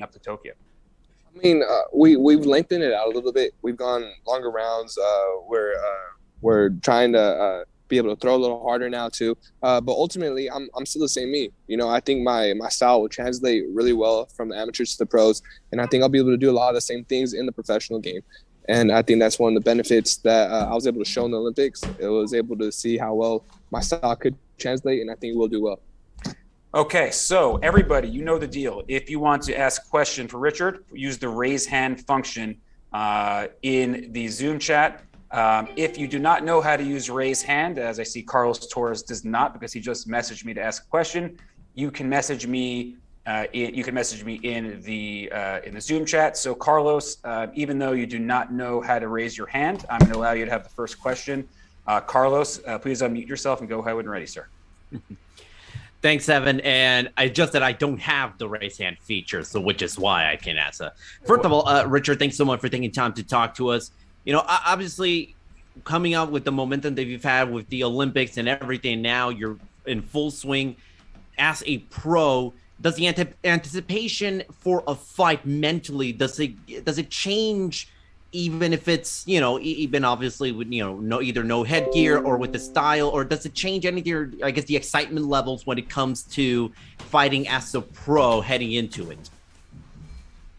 up to Tokyo? I mean, we've lengthened it out a little bit. We've gone longer rounds. We're trying to be able to throw a little harder now too. But ultimately, I'm still the same me. I think my style will translate really well from the amateurs to the pros, and I think I'll be able to do a lot of the same things in the professional game. And I think that's one of the benefits that I was able to show in the Olympics. It was able to see how well my style could translate, and I think we'll do well. Okay, so everybody, you know the deal. If you want to ask a question for Richard, use the raise hand function in the Zoom chat. If you do not know how to use raise hand, as I see Carlos Torres does not because he just messaged me to ask a question, you can message me. In the Zoom chat. So Carlos, even though you do not know how to raise your hand, I'm going to allow you to have the first question. Carlos, please unmute yourself and go ahead when ready, sir. Thanks, Evan. And I don't have the raise hand feature, so which is why I can answer. First of all, Richard, thanks so much for taking time to talk to us. Obviously, coming out with the momentum that you've had with the Olympics and everything, now you're in full swing as a pro. Does the anticipation for a fight mentally, does it change, even if it's, even obviously with, either no headgear or with the style, or does it change anything, I guess, the excitement levels when it comes to fighting as a pro heading into it?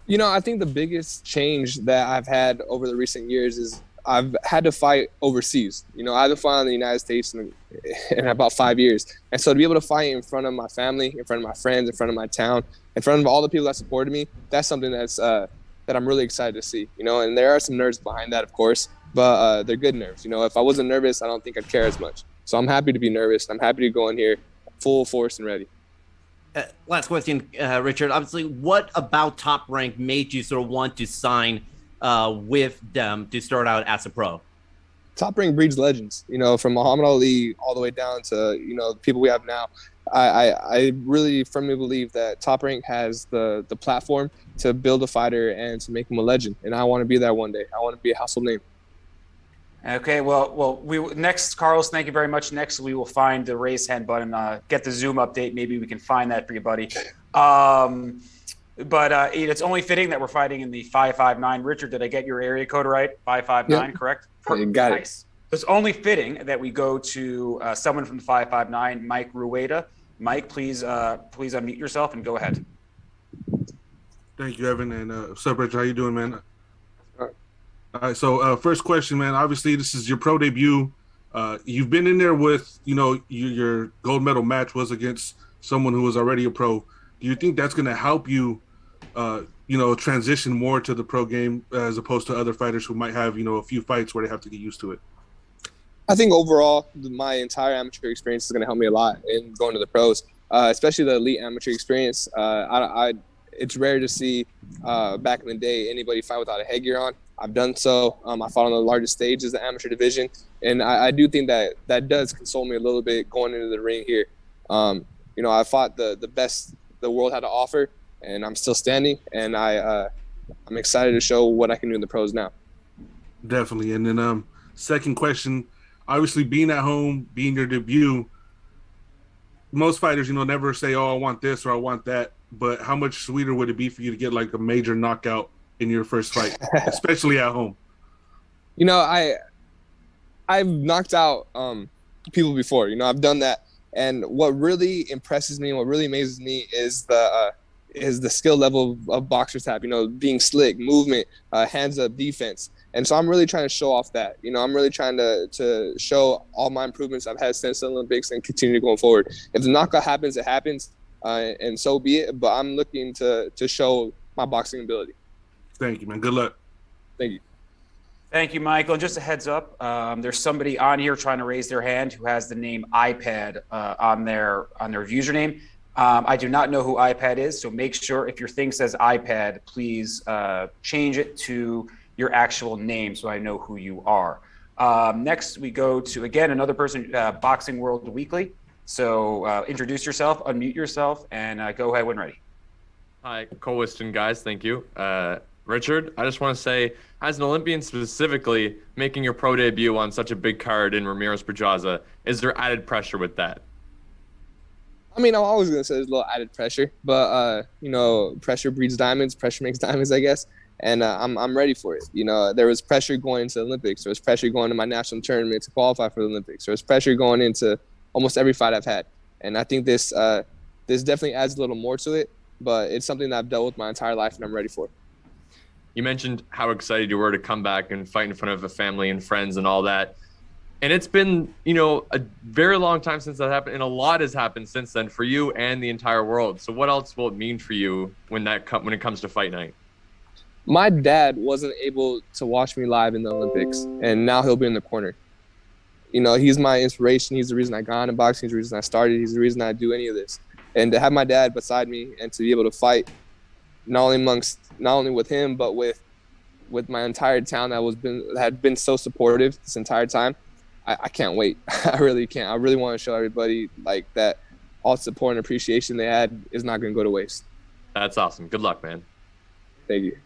I think the biggest change that I've had over the recent years is I've had to fight overseas. I had to fight in the United States in about 5 years. And so to be able to fight in front of my family, in front of my friends, in front of my town, in front of all the people that supported me, that's something that's that I'm really excited to see. And there are some nerves behind that, of course, but they're good nerves. If I wasn't nervous, I don't think I'd care as much. So I'm happy to be nervous. I'm happy to go in here full force and ready. Last question, Richard. Obviously, what about Top Rank made you sort of want to sign with them to start out as a pro? Top Rank breeds legends, from Muhammad Ali all the way down to, the people we have now. I really firmly believe that Top Rank has the platform to build a fighter and to make him a legend. And I want to be there one day. I want to be a household name. Okay, well, next, Carlos, thank you very much. Next, we will find the raise hand button, get the Zoom update. Maybe we can find that for you, buddy. But it's only fitting that we're fighting in the 559. Richard, did I get your area code right? 559, yep. Correct? You got it. Nice. It's only fitting that we go to someone from the 559, Mike Rueda. Mike, please unmute yourself and go ahead. Thank you, Evan. And what's up, Richard? How you doing, man? All right, so first question, man. Obviously, this is your pro debut. You've been in there with, your gold medal match was against someone who was already a pro. Do you think that's going to help you, transition more to the pro game as opposed to other fighters who might have, a few fights where they have to get used to it? I think overall, my entire amateur experience is going to help me a lot in going to the pros, especially the elite amateur experience. It's rare to see back in the day anybody fight without a headgear on. I've done so. I fought on the largest stage as the amateur division, and I do think that does console me a little bit going into the ring here. I fought the best the world had to offer, and I'm still standing, and I'm excited to show what I can do in the pros now. Definitely. And then second question, obviously being at home, being your debut, most fighters, never say, oh, I want this or I want that, but how much sweeter would it be for you to get like a major knockout in your first fight, especially at home? I've knocked out people before. I've done that. And what really impresses me and what really amazes me is the skill level of boxers have, being slick, movement, hands up, defense. And so I'm really trying to show off that. I'm really trying to show all my improvements I've had since the Olympics and continue going forward. If the knockout happens, it happens, and so be it. But I'm looking to show my boxing ability. Thank you, man. Good luck. Thank you. Thank you, Michael. And just a heads up, there's somebody on here trying to raise their hand who has the name iPad on their username. I do not know who iPad is, so make sure if your thing says iPad, please change it to your actual name so I know who you are. Next, we go to, again, another person, Boxing World Weekly. So introduce yourself, unmute yourself, and go ahead when ready. Hi, Cole Whiston, guys. Thank you. Richard, I just want to say, as an Olympian specifically, making your pro debut on such a big card in Ramirez Pedraza, is there added pressure with that? I mean, I'm always going to say there's a little added pressure, but, pressure breeds diamonds. Pressure makes diamonds, I guess. And I'm ready for it. There was pressure going into the Olympics. There was pressure going to my national tournament to qualify for the Olympics. There was pressure going into almost every fight I've had. And I think this definitely adds a little more to it, but it's something that I've dealt with my entire life and I'm ready for. You mentioned how excited you were to come back and fight in front of a family and friends and all that. And it's been, a very long time since that happened, and a lot has happened since then for you and the entire world. So what else will it mean for you when it comes to fight night? My dad wasn't able to watch me live in the Olympics, and now he'll be in the corner. He's my inspiration. He's the reason I got into boxing. He's the reason I started. He's the reason I do any of this. And to have my dad beside me and to be able to fight not only with him, but with my entire town that had been so supportive this entire time, I can't wait. I really can't. I really want to show everybody like that all support and appreciation they had is not going to go to waste. That's awesome. Good luck, man. Thank you.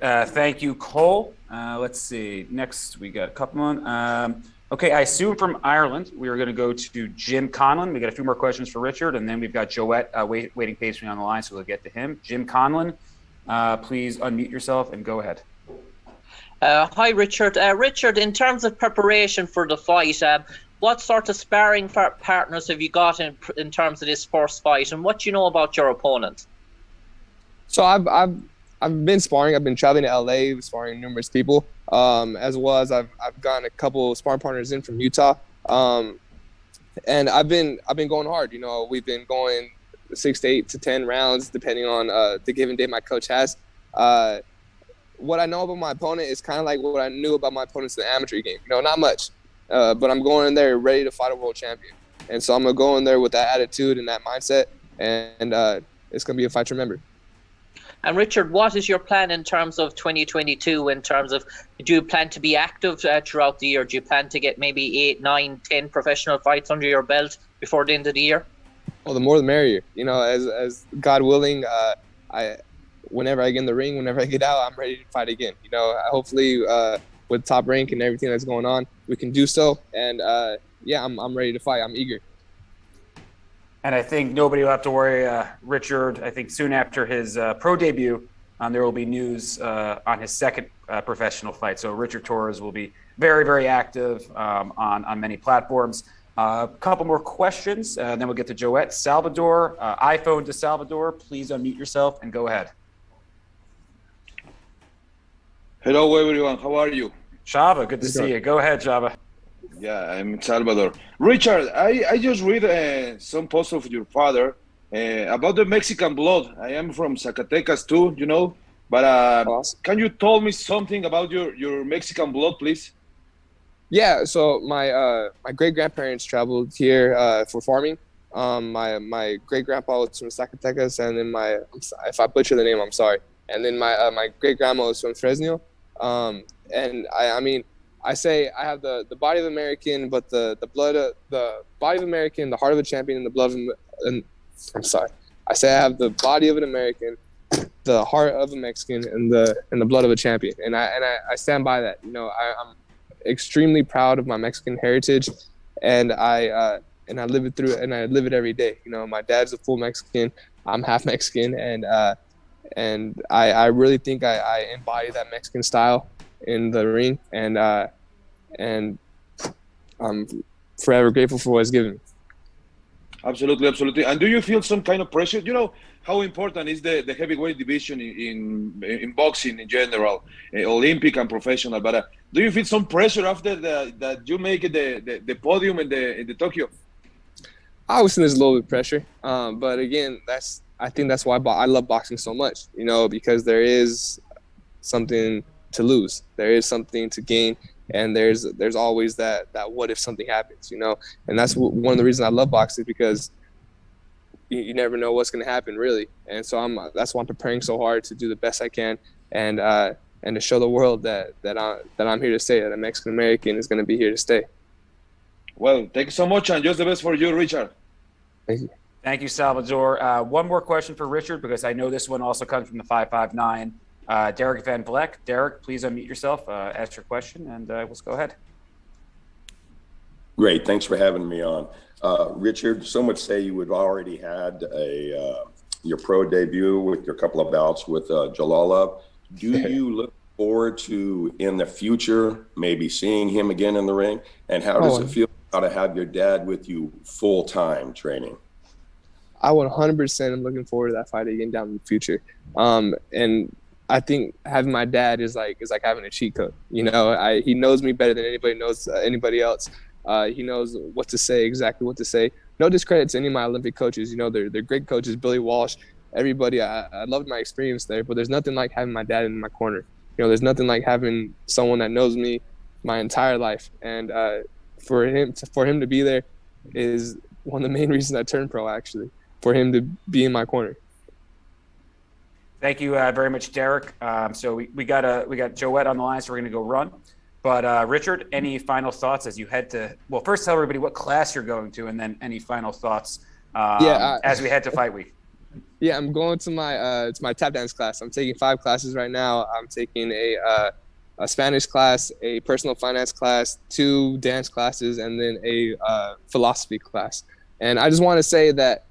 Thank you, Cole. Let's see. Next, we got a couple more. Okay, I assume from Ireland, we are going to go to Jim Conlon. We got a few more questions for Richard, and then we've got Joet waiting patiently on the line, so we'll get to him. Jim Conlon, please unmute yourself and go ahead. Hi, Richard. Richard, in terms of preparation for the fight, what sort of sparring partners have you got in terms of this first fight, and what do you know about your opponent? So I've been sparring. I've been traveling to LA, sparring numerous people, as well as I've gotten a couple of sparring partners in from Utah, and I've been going hard. We've been going 6 to 8 to 10 rounds, depending on the given day my coach has. What I know about my opponent is kind of like what I knew about my opponents in the amateur game. Not much, but I'm going in there ready to fight a world champion, and so I'm gonna go in there with that attitude and that mindset, and it's gonna be a fight to remember. And Richard, what is your plan in terms of 2022? In terms of, do you plan to be active throughout the year? Do you plan to get maybe 8, 9, 10 professional fights under your belt before the end of the year? Well, the more the merrier. As God willing, whenever I get in the ring, whenever I get out, I'm ready to fight again. Hopefully with top rank and everything that's going on, we can do so. And I'm ready to fight. I'm eager. And I think nobody will have to worry, Richard. I think soon after his pro debut, there will be news on his second professional fight. So Richard Torrez will be very, very active on many platforms. A couple more questions, then we'll get to Joet. Salvador, iPhone to Salvador, please unmute yourself and go ahead. Hello, everyone. How are you? Shava, good to see you. Go ahead, Shava. Yeah, I'm Salvador. Richard, I just read some posts of your father about the Mexican blood. I am from Zacatecas too, but Awesome. Can you tell me something about your Mexican blood, please? Yeah, so my great-grandparents traveled here for farming. My great-grandpa was from Zacatecas, and then if I butcher the name, I'm sorry. And then my great-grandma was from Fresno. And I say I have the body of American, but the body of American, the heart of a champion, and the blood of I'm sorry. I say I have the body of an American, the heart of a Mexican, and the blood of a champion. And I stand by that. I'm extremely proud of my Mexican heritage, and I live it through, and I live it every day. My dad's a full Mexican. I'm half Mexican, and I really think I embody that Mexican style in the ring, and I'm forever grateful for what it's given me. Absolutely, absolutely. And do you feel some kind of pressure? How important is the heavyweight division in boxing in general, Olympic and professional? But do you feel some pressure after that you make the podium in the Tokyo? Obviously, there's a little bit of pressure, but again, I think that's why I love boxing so much. Because there is something to lose, there is something to gain, and there's always that what if something happens, and that's one of the reasons I love boxing, because you never know what's going to happen, really. And so that's why I'm preparing so hard to do the best I can, and to show the world that I'm here to stay, that a Mexican American is going to be here to stay. Well, thank you so much, and just the best for you, Richard. Thank you. Thank you, Salvador. One more question for Richard, because I know this one also comes from the 559. Derek Van Vleck. Derek, please unmute yourself, ask your question, and let's go ahead. Great. Thanks for having me on. Richard, some would say you had already had your pro debut with your couple of bouts with Jalala. Do you look forward to, in the future, maybe seeing him again in the ring? And how does it feel to have your dad with you full-time training? I 100% am looking forward to that fight again down in the future. And I think having my dad is like having a cheat code. You know, he knows me better than anybody knows anybody else. He knows what to say, exactly what to say. No discredit to any of my Olympic coaches. You know, they're great coaches. Billy Walsh, everybody. I loved my experience there, but there's nothing like having my dad in my corner. You know, there's nothing like having someone that knows me my entire life. And for him to be there is one of the main reasons I turned pro, actually, for him to be in my corner. Thank you very much, Derek. So we got Joet on the line, so we're going to go run. But Richard, any final thoughts as you head to? Well, first tell everybody what class you're going to, and then any final thoughts as we head to fight week. Yeah, I'm going to my tap dance class. I'm taking 5 classes right now. I'm taking a Spanish class, a personal finance class, 2 dance classes, and then a philosophy class. And I just want to say that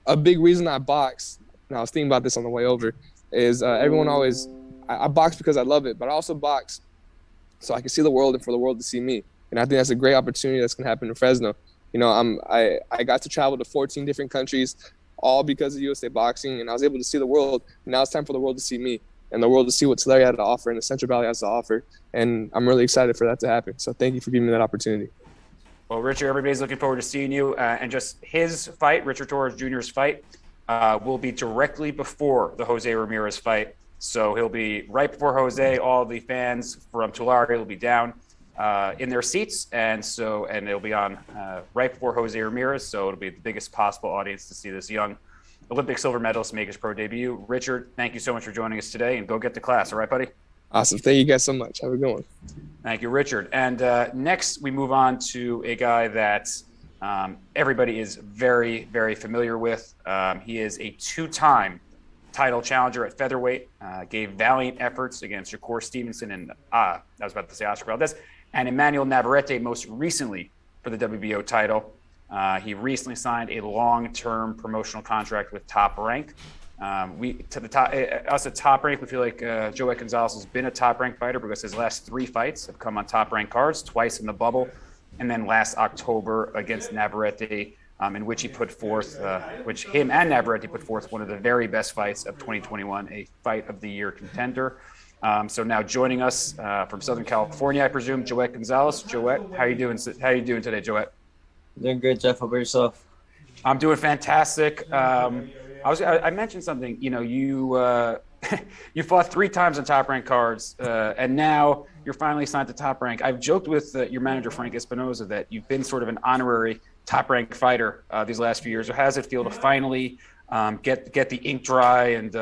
a big reason I box, and I was thinking about this on the way over, is everyone always – I box because I love it, but I also box so I can see the world and for the world to see me. And I think that's a great opportunity that's going to happen in Fresno. You know, I got to travel to 14 different countries, all because of USA Boxing, and I was able to see the world. And now it's time for the world to see me and the world to see what Tulare had to offer and the Central Valley has to offer. And I'm really excited for that to happen. So thank you for giving me that opportunity. Well, Richard, everybody's looking forward to seeing you. And just his fight, Richard Torrez Jr.'s fight, will be directly before the Jose Ramirez fight. So he'll be right before Jose. All the fans from Tulare will be down in their seats. And it'll be on right before Jose Ramirez. So it'll be the biggest possible audience to see this young Olympic silver medalist make his pro debut. Richard, thank you so much for joining us today, and go get to class. All right, buddy? Awesome. Thank you guys so much. Have a good one. Thank you, Richard. And next we move on to a guy that everybody is very, very familiar with. He is a 2-time title challenger at featherweight, gave valiant efforts against Shakur Stevenson and I was about to say Oscar Valdez, and Emmanuel Navarrete most recently for the WBO title. He recently signed a long-term promotional contract with Top Rank. Us at Top Rank, we feel like Joet Gonzalez has been a Top Rank fighter because his last 3 fights have come on Top Rank cards, twice in the bubble, and then last October against Navarrete, in which he put forth, which him and Navarrete put forth one of the very best fights of 2021, a fight of the year contender. So now joining us from Southern California, I presume, Joet Gonzalez. Joet, how are you doing? How are you doing today, Joet? Doing good, Jeff. How about yourself? I'm doing fantastic. I mentioned something. You know, you you fought 3 times on Top Rank cards, and now you're finally signed to Top Rank. I've joked with your manager Frank Espinoza that you've been sort of an honorary Top Rank fighter these last few years. So how does it feel to finally get the ink dry and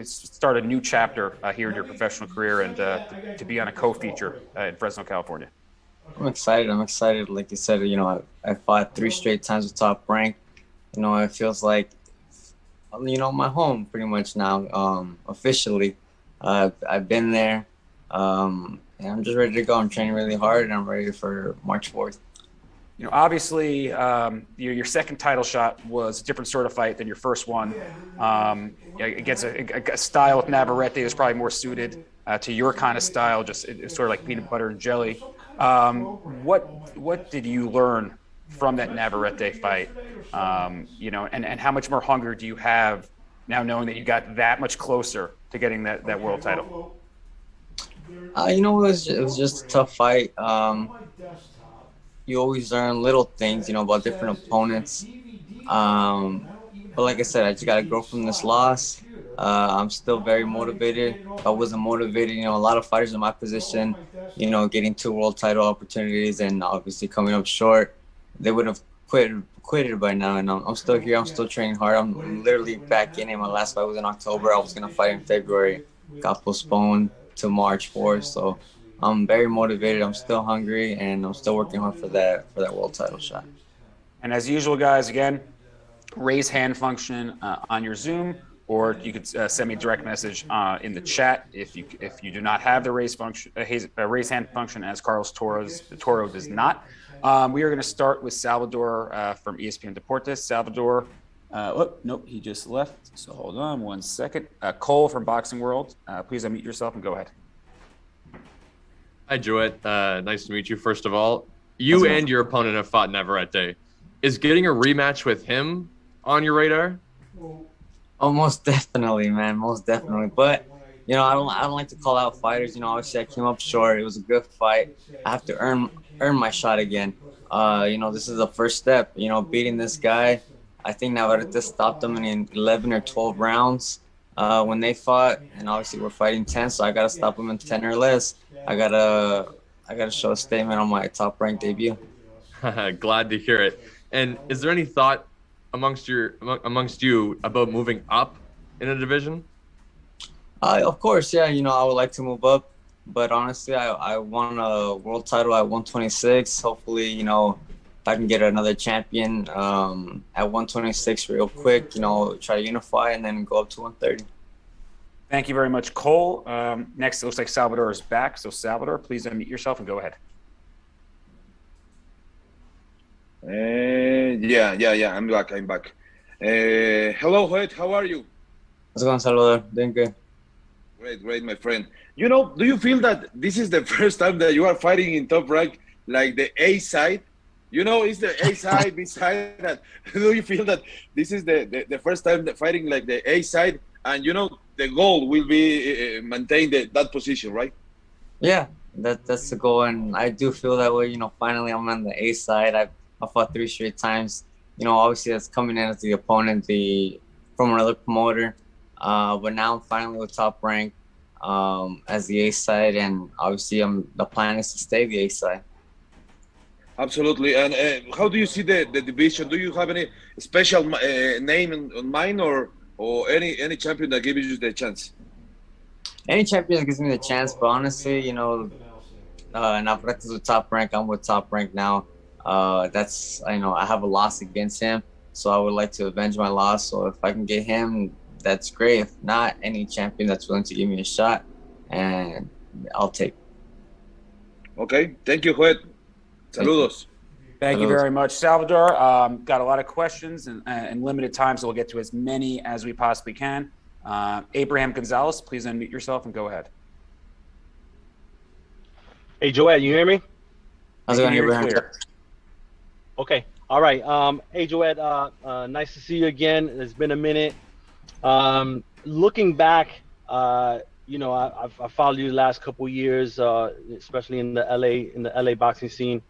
start a new chapter here in your professional career and to be on a co-feature in Fresno, California? I'm excited. Like you said, you know, I fought 3 straight times with Top Rank. You know, it feels like, you know, my home pretty much now, officially. I've been there, and I'm just ready to go. I'm training really hard, and I'm ready for March 4th. You know, obviously, your second title shot was a different sort of fight than your first one. Against a style of Navarrete is probably more suited to your kind of style, just it's sort of like peanut butter and jelly. What did you learn from that Navarrete fight? You know, and how much more hunger do you have now knowing that you got that much closer to getting that world title? You know, it was just a tough fight. You always learn little things, you know, about different opponents. But like I said, I just got to grow from this loss. I'm still very motivated. If I wasn't motivated, you know, a lot of fighters in my position, you know, getting 2 world title opportunities and obviously coming up short, they would have quitted by now. And I'm still here. I'm still training hard. I'm literally back in it. My last fight was in October. I was going to fight in February. Got postponed to March 4th. So I'm very motivated. I'm still hungry, and I'm still working hard for that world title shot. And as usual, guys, again, raise hand function on your Zoom, or you could send me a direct message in the chat if you do not have the raise hand function, as Carlos Toro does not. We are going to start with Salvador from ESPN Deportes. Salvador, nope, he just left. So hold on 1 second. Cole from Boxing World, please unmute yourself and go ahead. Hi, Joet. Nice to meet you, first of all. You and your opponent have fought Navarrete. Is getting a rematch with him on your radar? Oh, most definitely, man. Most definitely. But, you know, I don't like to call out fighters. You know, obviously I came up short. It was a good fight. I have to earn my shot again. You know, this is the first step. You know, beating this guy. I think Navarrete stopped him in 11 or 12 rounds when they fought. And obviously we're fighting 10, so I got to stop him in 10 or less. I gotta show a statement on my top-ranked debut. Glad to hear it. And is there any thought amongst you about moving up in a division? Of course, yeah. You know, I would like to move up, but honestly, I won a world title at 126. Hopefully, you know, if I can get another champion at 126 real quick, you know, try to unify and then go up to 130. Thank you very much, Cole. Next, it looks like Salvador is back. So, Salvador, please unmute yourself and go ahead. Yeah, I'm back. Hello, Joet, how are you? How's it going, Salvador? Doing good. Great, my friend. You know, do you feel that this is the first time that you are fighting in top rank, like the A side? You know, it's the A side, B side. That, do you feel that this is the first time that fighting like the A side? And, you know, the goal will be maintain that position, right? Yeah, that's the goal. And I do feel that way. You know, finally I'm on the A side. I fought 3 straight times. You know, obviously that's coming in as the opponent from another promoter. But now I'm finally with top rank as the A side. And obviously the plan is to stay the A side. Absolutely. And how do you see the division? Do you have any special name in mind or any champion that gives you the chance? Any champion that gives me the chance, but honestly, you know, Navarrete is with top rank. I'm with top rank now. That's, you know, I have a loss against him, so I would like to avenge my loss. So if I can get him, that's great. If not, any champion that's willing to give me a shot, and I'll take. Okay. Thank you, Joet. Saludos. Thank you very much, Salvador. Got a lot of questions and limited time, so we'll get to as many as we possibly can. Abraham Gonzalez, please unmute yourself and go ahead. Hey, Joet, you hear me? How's it going, Abraham? Okay. All right. Hey, Joet, nice to see you again. It's been a minute. Looking back, you know, I followed you the last couple of years, especially in the LA boxing scene.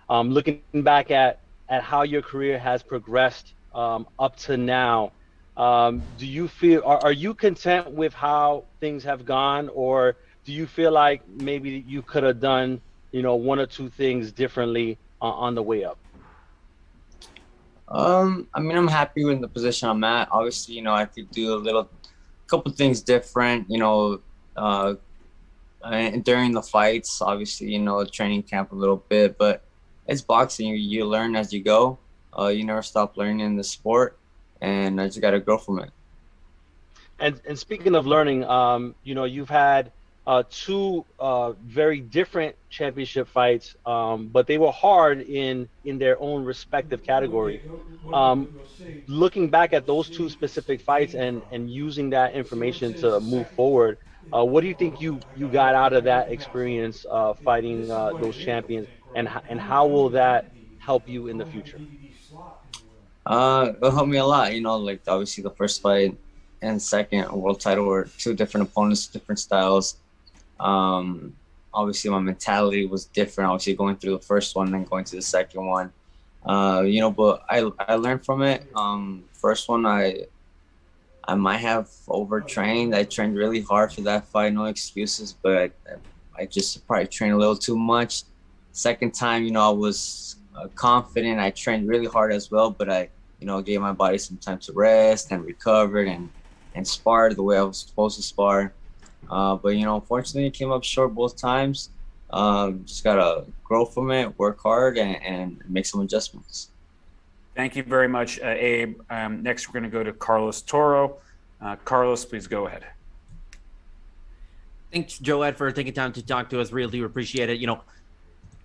Looking back at how your career has progressed up to now, do you feel, are you content with how things have gone, or do you feel like maybe you could have done, you know, 1 or 2 things differently on the way up? I mean, I'm happy with the position I'm at. Obviously, you know, I could do a couple things different, you know, during the fights, obviously, you know, training camp a little bit, but it's boxing. You learn as you go. You never stop learning in the sport, and I just got to grow from it. And speaking of learning, you know, you've had 2 very different championship fights, but they were hard in their own respective category. Looking back at those 2 specific fights and using that information to move forward, what do you think you got out of that experience fighting those champions, and how will that help you in the future? It'll help me a lot. You know, like obviously the first fight and second world title were 2 different opponents, different styles. Obviously my mentality was different, obviously going through the first one and then going to the second one. You know, but I learned from it. First one, I might have overtrained. I trained really hard for that fight, no excuses, but I just probably trained a little too much. Second time, you know, I was confident. I trained really hard as well, but I, you know, gave my body some time to rest and recovered and sparred the way I was supposed to spar. But, you know, unfortunately, it came up short both times. Just got to grow from it, work hard, and make some adjustments. Thank you very much, Abe. Next, we're going to go to Carlos Toro. Carlos, please go ahead. Thanks, Joet, for taking time to talk to us. Really do appreciate it. You know,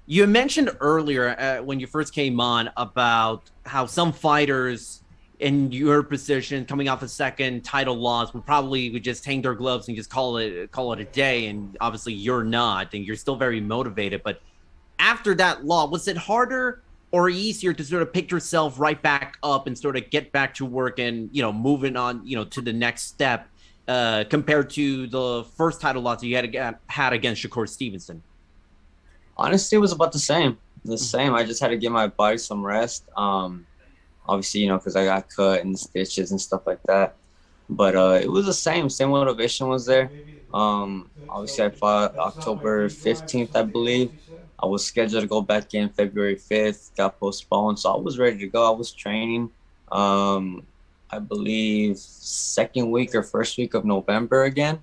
You mentioned earlier when you first came on about how some fighters in your position coming off a second title loss would just hang their gloves and just call it a day. And obviously you're not, and you're still very motivated. But after that loss, was it harder or easier to sort of pick yourself right back up and sort of get back to work and, moving on, to the next step compared to the first title loss you had against Shakur Stevenson? Honestly, it was about the same. I just had to give my body some rest. Obviously, because I got cut and stitches and stuff like that. But it was the same. Same motivation was there. Obviously, I fought October 15th, I believe. I was scheduled to go back in February 5th, got postponed. So I was ready to go. I was training, I believe, second week or first week of November again.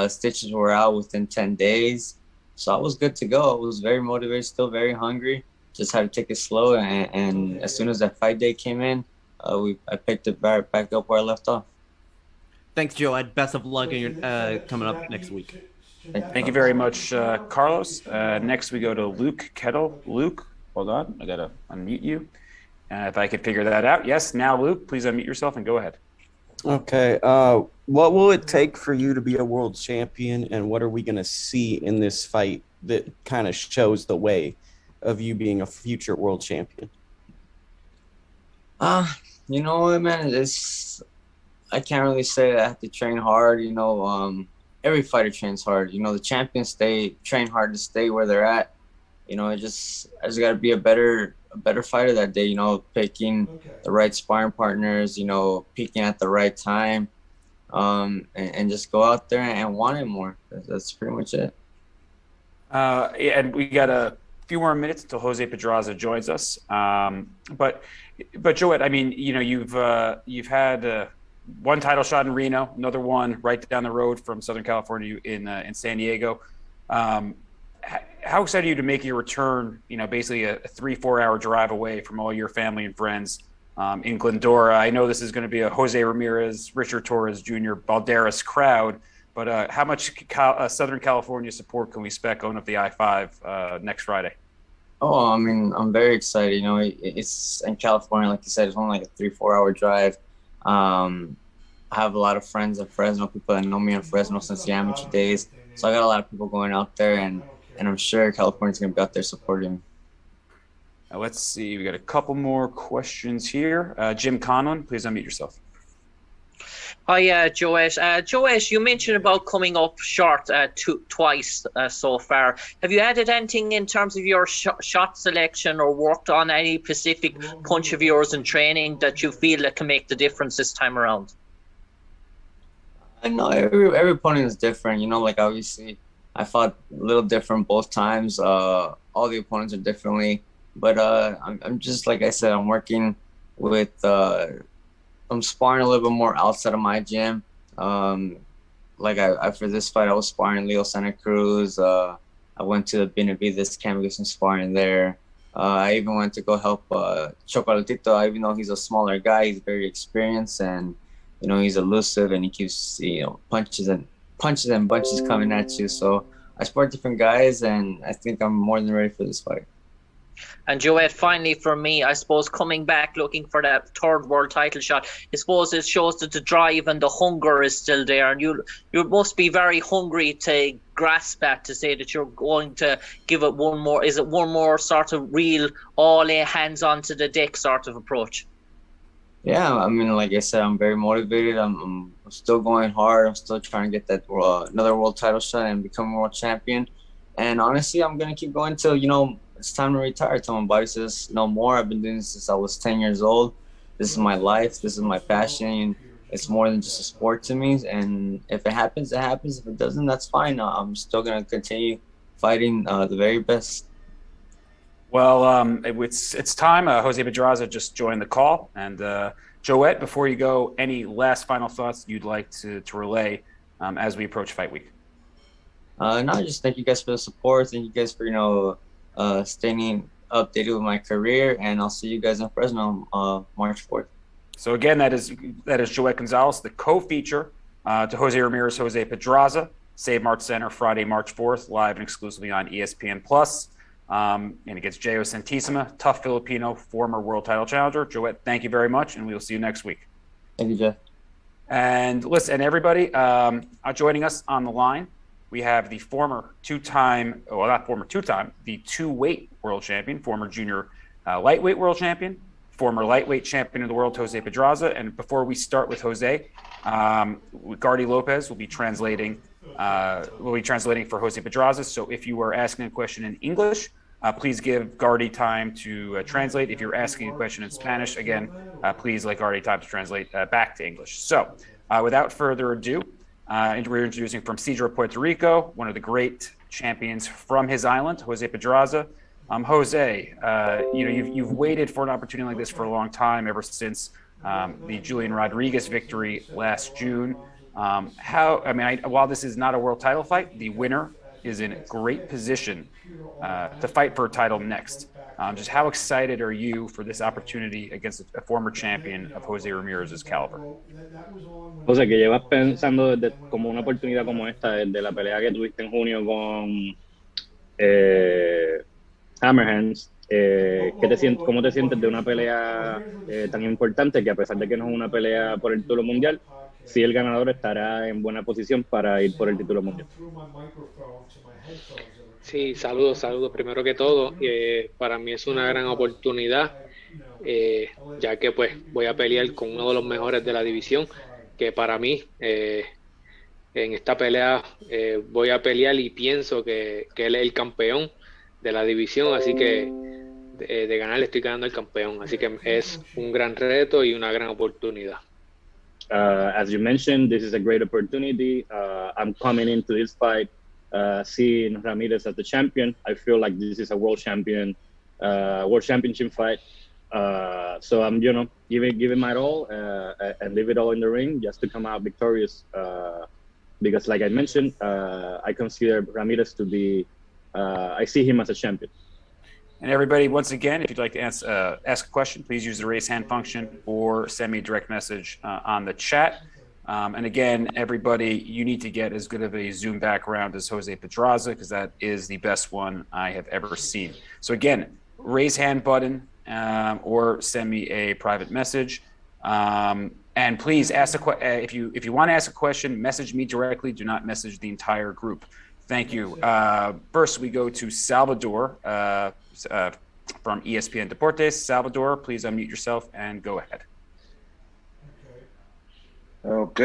Stitches were out within 10 days. So I was good to go. I was very motivated, still very hungry. Just had to take it slow. And as soon as that fight day came in, I picked it back up where I left off. Thanks, Joet. Best of luck in your coming up next week. Thank you very much, Carlos. Next, we go to Luke Kettle. Luke, hold on. I got to unmute you. If I could figure that out. Yes, now, Luke, please unmute yourself and go ahead. Okay. What will it take for you to be a world champion, and what are we going to see in this fight that kind of shows the way of you being a future world champion? You know what, man? I can't really say that I have to train hard. Every fighter trains hard. The champions train hard to stay where they're at. I just got to be a better fighter that day. Picking the right sparring partners. Peaking at the right time, and just go out there and want it more. That's pretty much it. And we got a few more minutes until Jose Pedraza joins us. But Joet, I mean, you've had one title shot in Reno, another one right down the road from Southern California in San Diego. How excited are you to make your return, basically a 3-4 hour drive away from all your family and friends in Glendora? I know this is going to be a Jose Ramirez, Richard Torrez Jr., Balderas crowd, but how much Southern California support can we expect going up the I-5 next Friday? Oh, I mean, I'm very excited. It's in California, like you said, it's only like a 3-4 hour drive. I have a lot of friends in Fresno, people that know me in Fresno since the amateur days. So I got a lot of people going out there, and I'm sure California's going to be out there supporting me. Now let's see. We got a couple more questions here. Jim Conlon, please unmute yourself. Hi, Joet. Joet, you mentioned about coming up short twice so far. Have you added anything in terms of your shot selection or worked on any specific punch of yours in training that you feel that can make the difference this time around? I know every opponent is different. Like obviously I fought a little different both times. All the opponents are differently. But I'm just, like I said, I'm working with I'm sparring a little bit more outside of my gym. Like for this fight, I was sparring Leo Santa Cruz. I went to the Benavides camp, get some sparring there. I even went to go help Chocolatito. Even though he's a smaller guy, he's very experienced, and he's elusive, and he keeps punches and bunches coming at you. So I spar different guys, and I think I'm more than ready for this fight. And Joet, finally for me, I suppose coming back looking for that third world title shot, I suppose it shows that the drive and the hunger is still there, and you must be very hungry to grasp that, to say that you're going to give it one more. Is it one more sort of real all hands onto the deck sort of approach? Yeah, I mean, like I said, I'm very motivated. I'm still going hard. I'm still trying to get that another world title shot and become a world champion. And honestly, I'm gonna keep going till it's time to retire. Till my body says no more. I've been doing this since I was 10 years old. This is my life. This is my passion. It's more than just a sport to me. And if it happens, it happens. If it doesn't, that's fine. I'm still gonna continue fighting the very best. Well, it's time. Jose Pedraza just joined the call. And Joet, before you go, any last final thoughts you'd like to relay as we approach fight week? No, just thank you guys for the support. Thank you guys for staying updated with my career, and I'll see you guys in Fresno March 4th. So again, that is Joet Gonzalez, the co-feature to Jose Ramirez, Jose Pedraza, Save Mart Center, Friday, March 4th, live and exclusively on ESPN+. and against Jeo Santisima, tough Filipino, former world title challenger. Joet, thank you very much, and we will see you next week. Thank you, Jeff. And listen, everybody, joining us on the line, we have the former two-time, well, not former two-time, the two-weight world champion, former junior lightweight world champion, former lightweight champion of the world, Jose Pedraza. And before we start with Jose, Gardy Lopez will be translating for Jose Pedraza. So if you are asking a question in English, please give Gardy time to translate. If you're asking a question in Spanish, again, please let Gardy time to translate back to English. So without further ado, we're introducing from Cedro, Puerto Rico, one of the great champions from his island, Jose Pedraza. Jose, you've waited for an opportunity like this for a long time, ever since the Julian Rodriguez victory last June. While this is not a world title fight, the winner is in great position to fight for a title next. Just how excited are you for this opportunity against a former champion of Jose Ramirez's caliber? O sea, que llevas pensando como una oportunidad como esta, desde la pelea que tuviste en junio con Hammerhands. ¿Cómo te sientes de una pelea tan importante que, a pesar de que no es una pelea por el título mundial, sí el ganador estará en buena posición para ir por el título mundial? Sí, saludos. Primero que todo, para mí es una gran oportunidad, ya que pues voy a pelear con uno de los mejores de la división, que para mí en esta pelea voy a pelear y pienso que él es el campeón de la división, así que de ganar le estoy ganando al campeón, así que es un gran reto y una gran oportunidad. As you mentioned, this is a great opportunity. I'm coming into this fight seeing Ramirez as the champion. I feel like this is a world championship fight. So I'm, giving my all and leave it all in the ring just to come out victorious. Because, like I mentioned, I consider Ramirez to be. I see him as a champion. And everybody, once again, if you'd like to ask a question, please use the raise hand function or send me a direct message on the chat. And again, everybody, you need to get as good of a Zoom background as Jose Pedraza, because that is the best one I have ever seen. So again, raise hand button or send me a private message. And please ask if you want to ask a question, message me directly. Do not message the entire group. Thank you. First, we go to Salvador from ESPN Deportes. Salvador, please unmute yourself and go ahead. Ok.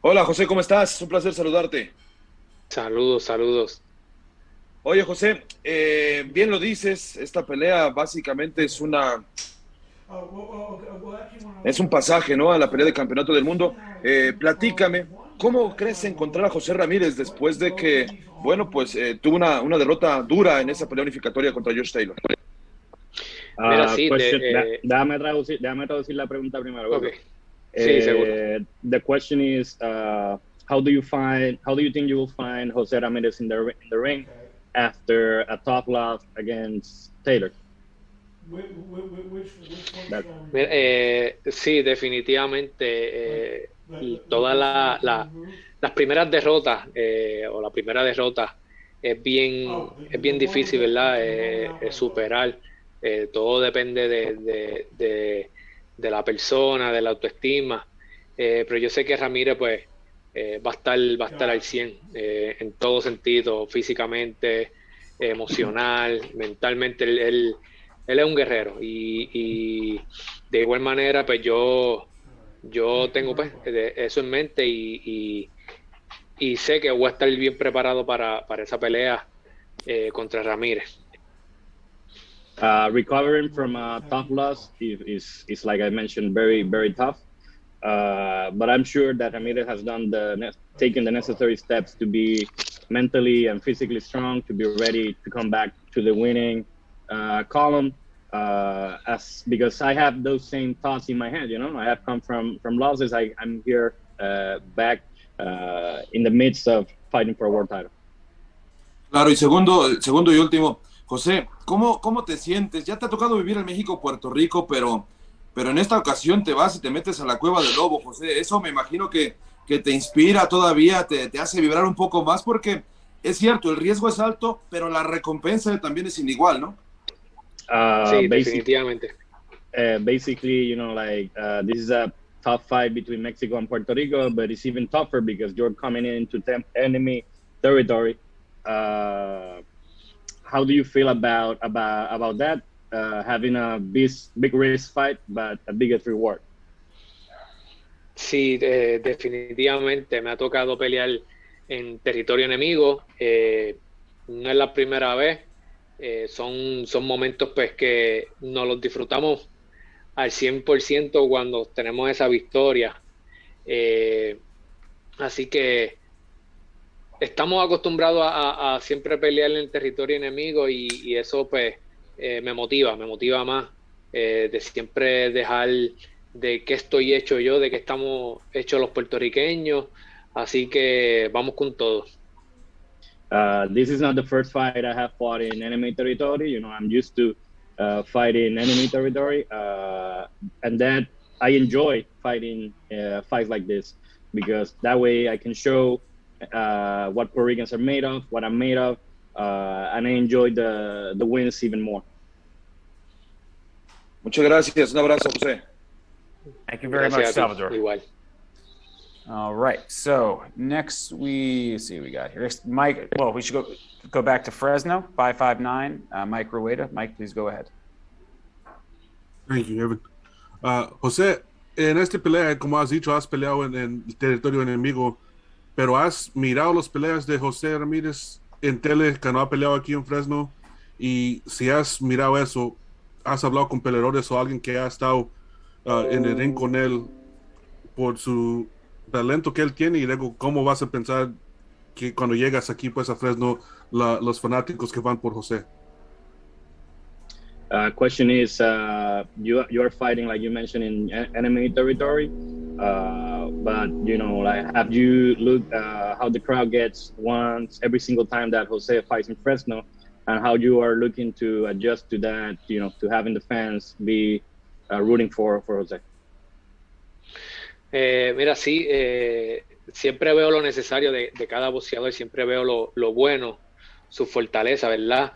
Hola, José, ¿cómo estás? Es un placer saludarte. Saludos. Oye, José, bien lo dices, esta pelea básicamente es un pasaje, ¿no?, a la pelea de campeonato del mundo. Platícame, ¿cómo crees encontrar a José Ramírez después de que, tuvo una derrota dura en esa pelea unificatoria contra Josh Taylor? Mira, sí, déjame traducir la pregunta primero. Okay. Sí, seguro. The question is, how do you think you will find Jose Ramirez in the ring after a tough loss against Taylor? Sí, definitivamente. Todas las primeras derrotas o la primera derrota es bien difícil, ¿verdad? Superar. Todo depende de la persona, de la autoestima. Pero yo sé que Ramírez pues va a estar al 100 en todo sentido, físicamente, emocional, mentalmente. Él es un guerrero y de igual manera pues yo tengo pues eso en mente y sé que voy a estar bien preparado para esa pelea contra Ramírez. Recovering from a tough loss is like I mentioned, very, very tough. But I'm sure that Ramirez has taken the necessary steps to be mentally and physically strong, to be ready to come back to the winning column. Because I have those same thoughts in my head, I have come from losses. I'm here back in the midst of fighting for a world title. Claro, y segundo y último, José, ¿cómo te sientes? Ya te ha tocado vivir en México, Puerto Rico, pero en esta ocasión te vas y te metes a la cueva del lobo, José. Eso me imagino que te inspira todavía, te hace vibrar un poco más, porque es cierto, el riesgo es alto, pero la recompensa también es inigual, ¿no? Sí, definitivamente. Basically, this is a tough fight between Mexico and Puerto Rico, but it's even tougher because you're coming into enemy territory. How do you feel about that? Having a big risk fight, but a biggest reward. Sí, definitivamente me ha tocado pelear en territorio enemigo. No es la primera vez. Son momentos pues que nos los disfrutamos al 100% cuando tenemos esa victoria. Así que estamos acostumbrados a siempre pelear en el territorio enemigo y eso pues me motiva más de siempre dejar de qué estoy hecho yo, de qué estamos hechos los puertorriqueños. Así que vamos con todo. This is not the first fight I have fought in enemy territory. I'm used to fighting enemy territory, and that I enjoy fighting fights like this because that way I can show what Puerto Ricans are made of, what I'm made of, and I enjoy the wins even more. Muchas gracias. Un abrazo, José. Thank you very much, Salvador. Igual. All right. So next we got here. Mike. Well, we should go back to Fresno, 559. Mike Rueda. Mike, please go ahead. Thank you, Evan. José, en esta pelea, como has dicho, has peleado en el territorio enemigo, pero has mirado las peleas de José Ramírez en tele, que no ha peleado aquí en Fresno, y si has mirado eso, has hablado con peleadores o alguien que ha estado en el ring con él por su talento que él tiene, y luego cómo vas a pensar que cuando llegas aquí pues a Fresno los fanáticos que van por José. Question is, you are fighting, like you mentioned, in enemy territory, but have you looked how the crowd gets once every single time that Jose fights in Fresno, and how you are looking to adjust to that, to having the fans be rooting for Jose? Mira, sí, siempre veo lo necesario de cada boxeador, siempre veo lo bueno, su fortaleza, ¿verdad?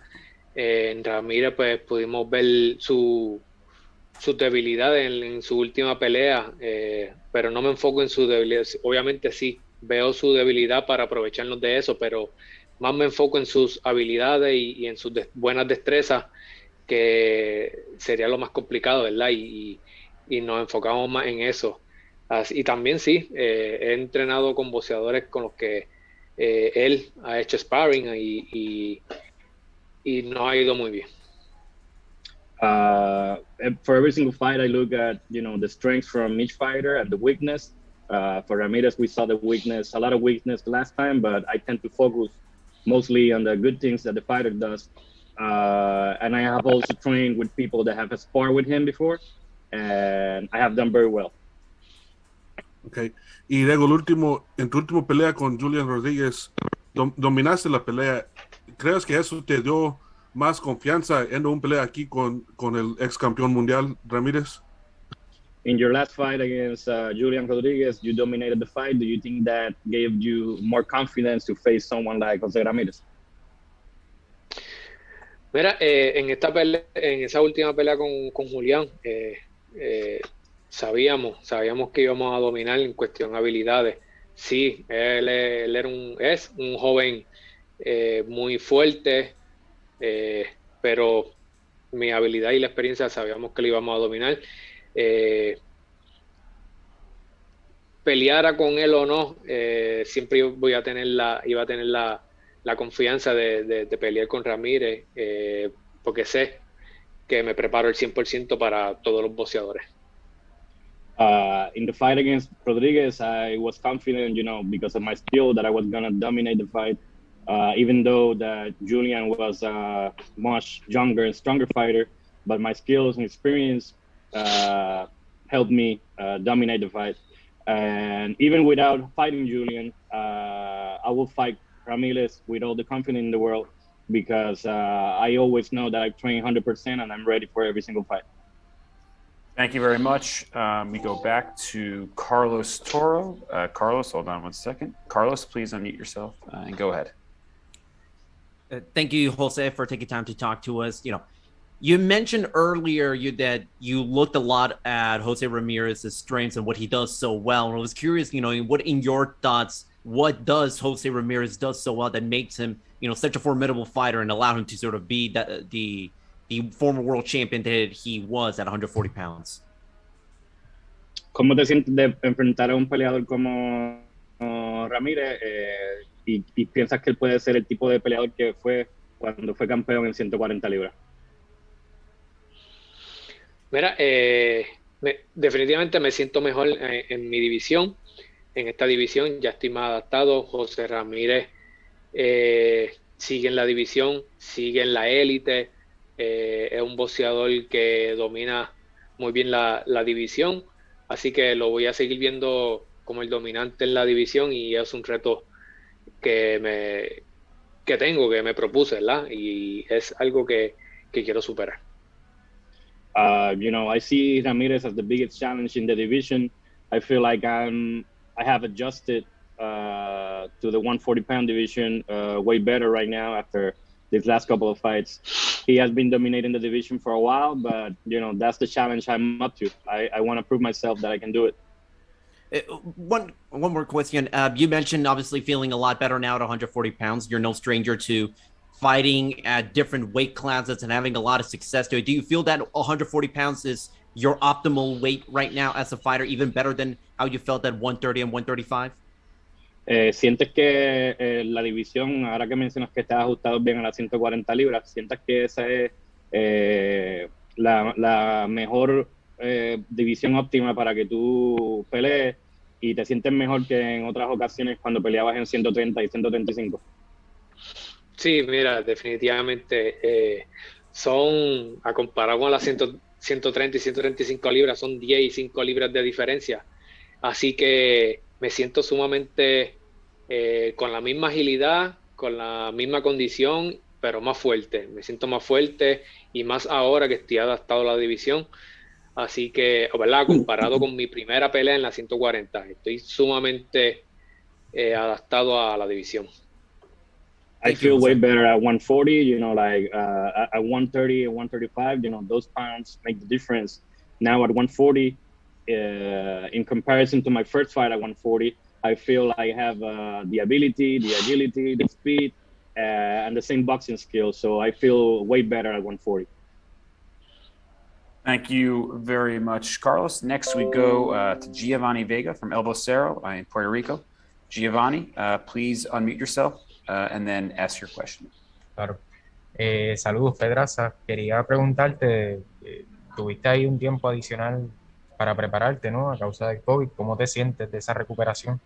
En Ramírez pues pudimos ver sus debilidades en su última pelea, pero no me enfoco en su debilidad. Obviamente sí, veo su debilidad para aprovecharnos de eso, pero más me enfoco en sus habilidades y en sus buenas destrezas, que sería lo más complicado, ¿verdad? Y nos enfocamos más en eso. Y también sí, he entrenado con boxeadores con los que él ha hecho sparring y nos ha ido muy bien. For every single fight, I look at the strengths from each fighter and the weakness. For Ramirez, we saw a lot of weakness last time, but I tend to focus mostly on the good things that the fighter does. And I have also trained with people that have sparred with him before, and I have done very well. Okay. Y luego en tu último pelea con Julian Rodríguez, dominaste la pelea. ¿Crees que eso te dio más confianza en un pelea aquí con el ex campeón mundial Ramírez? In your last fight against Julian Rodríguez, you dominated the fight. Do you think that gave you more confidence to face someone like Jose Ramírez? Mira, en esa última pelea con Julián, sabíamos que íbamos a dominar en cuestión de habilidades. Sí, él es un joven muy fuerte, pero mi habilidad y la experiencia sabíamos que lo íbamos a dominar. Peleara con él o no, siempre iba a tener la confianza de pelear con Ramírez, porque sé que me preparo el 100% para todos los boxeadores. In the fight against Rodriguez, I was confident, because of my skill, that I was gonna dominate the fight. Even though that Julian was a much younger and stronger fighter, but my skills and experience helped me dominate the fight. And even without fighting Julian, I will fight Ramirez with all the confidence in the world, because I always know that I train 100% and I'm ready for every single fight. Thank you very much. We go back to Carlos Toro. Carlos, hold on one second. Carlos, please unmute yourself and go ahead. Thank you, Jose, for taking time to talk to us. You mentioned earlier that you looked a lot at Jose Ramirez's strengths and what he does so well. And I was curious, what in your thoughts, what does Jose Ramirez does so well that makes him, such a formidable fighter and allow him to sort of be the former world champion that he was at 140 pounds? ¿Cómo te sientes de enfrentar a un peleador como Ramírez y piensas que él puede ser el tipo de peleador que fue cuando fue campeón en 140 libras? Mira, definitivamente me siento mejor en mi división. En esta división ya estoy más adaptado. José Ramírez sigue en la división, sigue en la élite. Es un boxeador que domina muy bien la división. Así que lo voy a seguir viendo como el dominante en la división y es un reto que me propuse, ¿verdad? Y es algo que quiero superar. I see Ramirez as the biggest challenge in the division. I feel like I have adjusted to the 140-pound division way better right now after these last couple of fights. He has been dominating the division for a while, but that's the challenge I'm up to. I want to prove myself that I can do it. One more question. You mentioned obviously feeling a lot better now at 140 pounds. You're no stranger to fighting at different weight classes and having a lot of success to it. Do you feel that 140 pounds is your optimal weight right now as a fighter, even better than how you felt at 130 and 135? ¿Sientes que la división, ahora que mencionas que estás ajustado bien a las 140 libras, sientes que esa es la mejor división óptima para que tú pelees y te sientes mejor que en otras ocasiones cuando peleabas en 130 y 135? Sí, mira, definitivamente son, a comparar con las 130 y 135 libras, son 10 y 5 libras de diferencia. Así que me siento sumamente con la misma agilidad, con la misma condición, pero más fuerte. Me siento más fuerte y más ahora que estoy adaptado a la división. Así que, ¿verdad? Comparado con mi primera pelea en la 140, estoy sumamente adaptado a la división. I feel way better at 140, at 130 and 135, those pounds make the difference. Now at 140, in comparison to my first fight at 140, I feel I have the ability, the agility, the speed, and the same boxing skills. So I feel way better at 140. Thank you very much, Carlos. Next, we go to Giovanni Vega from El Vocero in Puerto Rico. Giovanni, please unmute yourself and then ask your question. Claro. Saludos, Pedraza. Quería preguntarte, tuviste ahí un tiempo adicional para prepararte, ¿no? A causa del COVID. ¿Cómo te sientes de esa recuperación?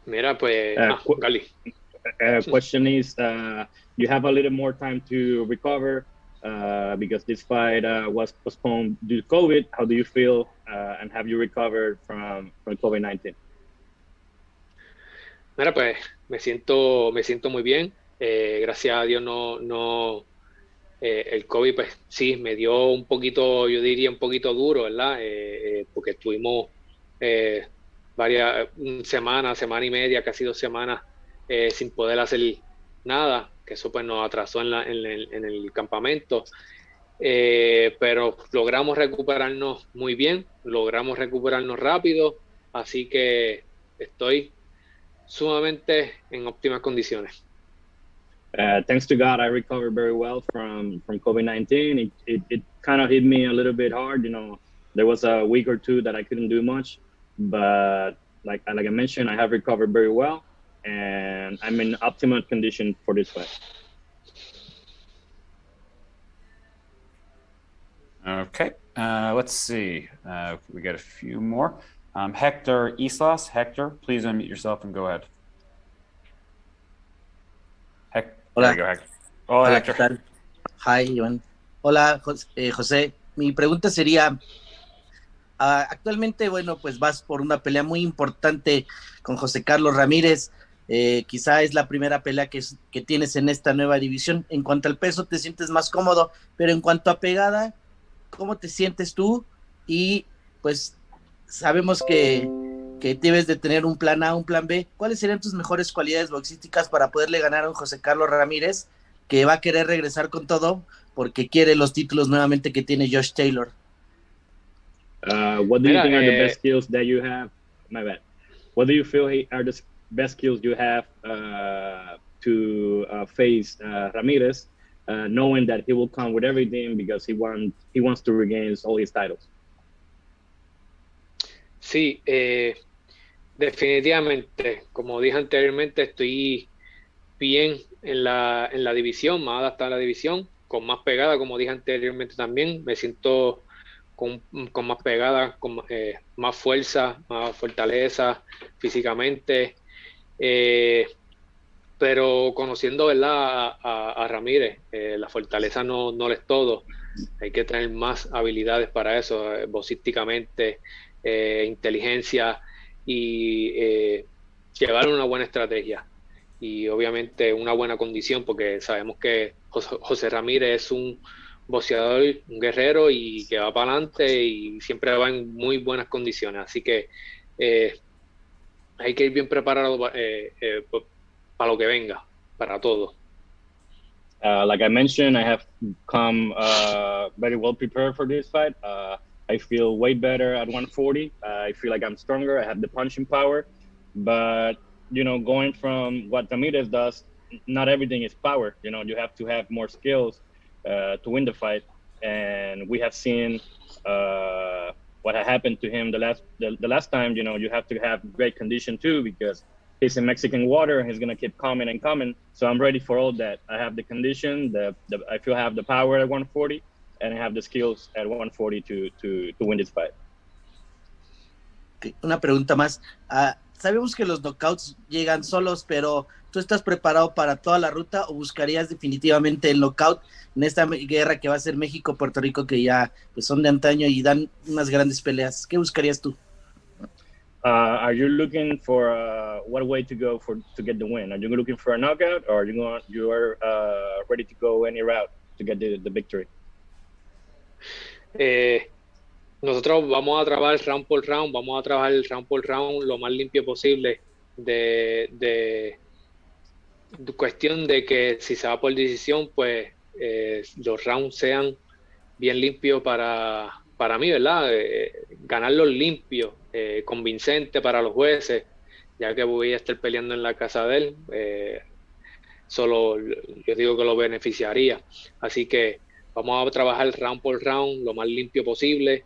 Mira, pues, Gali. Question is, you have a little more time to recover because this fight was postponed due to COVID. How do you feel and have you recovered from COVID-19? Mira, pues me siento muy bien. Gracias a Dios el COVID, pues sí, me dio un poquito, yo diría un poquito duro, ¿verdad? Porque estuvimos varias semana y media, casi 2 semanas sin poder hacer nada, que eso pues nos atrasó en el campamento. Pero logramos recuperarnos muy bien, logramos recuperarnos rápido, así que estoy sumamente en óptimas condiciones. Thanks to God, I recovered very well from COVID-19. It kind of hit me a little bit hard. There was a week or two that I couldn't do much, but like I mentioned, I have recovered very well, and I'm in optimal condition for this fight. Okay, let's see. We got a few more. Hector Islas. Hector, please unmute yourself and go ahead. Hola. There you go, Hector. Hola, Hola, Hector. ¿qué tal? Hi, Iván. Hola, José. Mi pregunta sería, actualmente, bueno, pues vas por una pelea muy importante con José Carlos Ramírez. Quizá es la primera pelea que tienes en esta nueva división. En cuanto al peso, te sientes más cómodo, pero en cuanto a pegada, ¿cómo te sientes tú? Y pues sabemos que que debes de tener un plan A, un plan B. ¿Cuáles serían tus mejores cualidades boxísticas para poderle ganar a un José Carlos Ramírez que va a querer regresar con todo porque quiere los títulos nuevamente que tiene Josh Taylor? What do you Mira, think are the best skills that you have? My bad. What do you feel are the best skills you have to face Ramirez, knowing that he will come with everything because he wants to regain all his titles? Sí, definitivamente, como dije anteriormente, estoy bien en la división, más adaptada a la división, con más pegada, como dije anteriormente también, me siento con más pegada, con más fuerza, más fortaleza físicamente, pero conociendo, ¿verdad?, a Ramírez, la fortaleza no lo es todo, hay que tener más habilidades para eso, boxísticamente, inteligencia y llevar una buena estrategia y obviamente una buena condición, porque sabemos que José Ramírez es un boxeador, un guerrero y que va para adelante y siempre va en muy buenas condiciones, así que hay que ir bien preparado para lo que venga, para todo. Like I mentioned, I have come very well prepared for this fight. I feel way better at 140. I feel like I'm stronger. I have the punching power. But, going from what Ramirez does, not everything is power. You have to have more skills to win the fight. And we have seen what happened to him the last time. You have to have great condition too, because he's in Mexican water and he's going to keep coming and coming. So I'm ready for all that. I have the condition, I feel I have the power at 140. And I have the skills at 140 to win this fight. Okay, una pregunta más. Sabemos que los knockouts llegan solos, pero ¿tú estás preparado para toda la ruta o buscarías definitivamente el knockout en esta guerra que va a ser México-Puerto Rico, que ya pues, son de antaño y dan unas grandes peleas? ¿Qué buscarías tú? Are you looking for what way to go to get the win? Are you looking for a knockout, or you are ready to go any route to get the victory? Nosotros vamos a trabajar round por round, lo más limpio posible, de cuestión de que si se va por decisión, pues los rounds sean bien limpios para mí, ¿verdad? Ganarlos limpios, convincente para los jueces, ya que voy a estar peleando en la casa de él, solo yo digo que lo beneficiaría, así que vamos a trabajar round por round lo más limpio posible,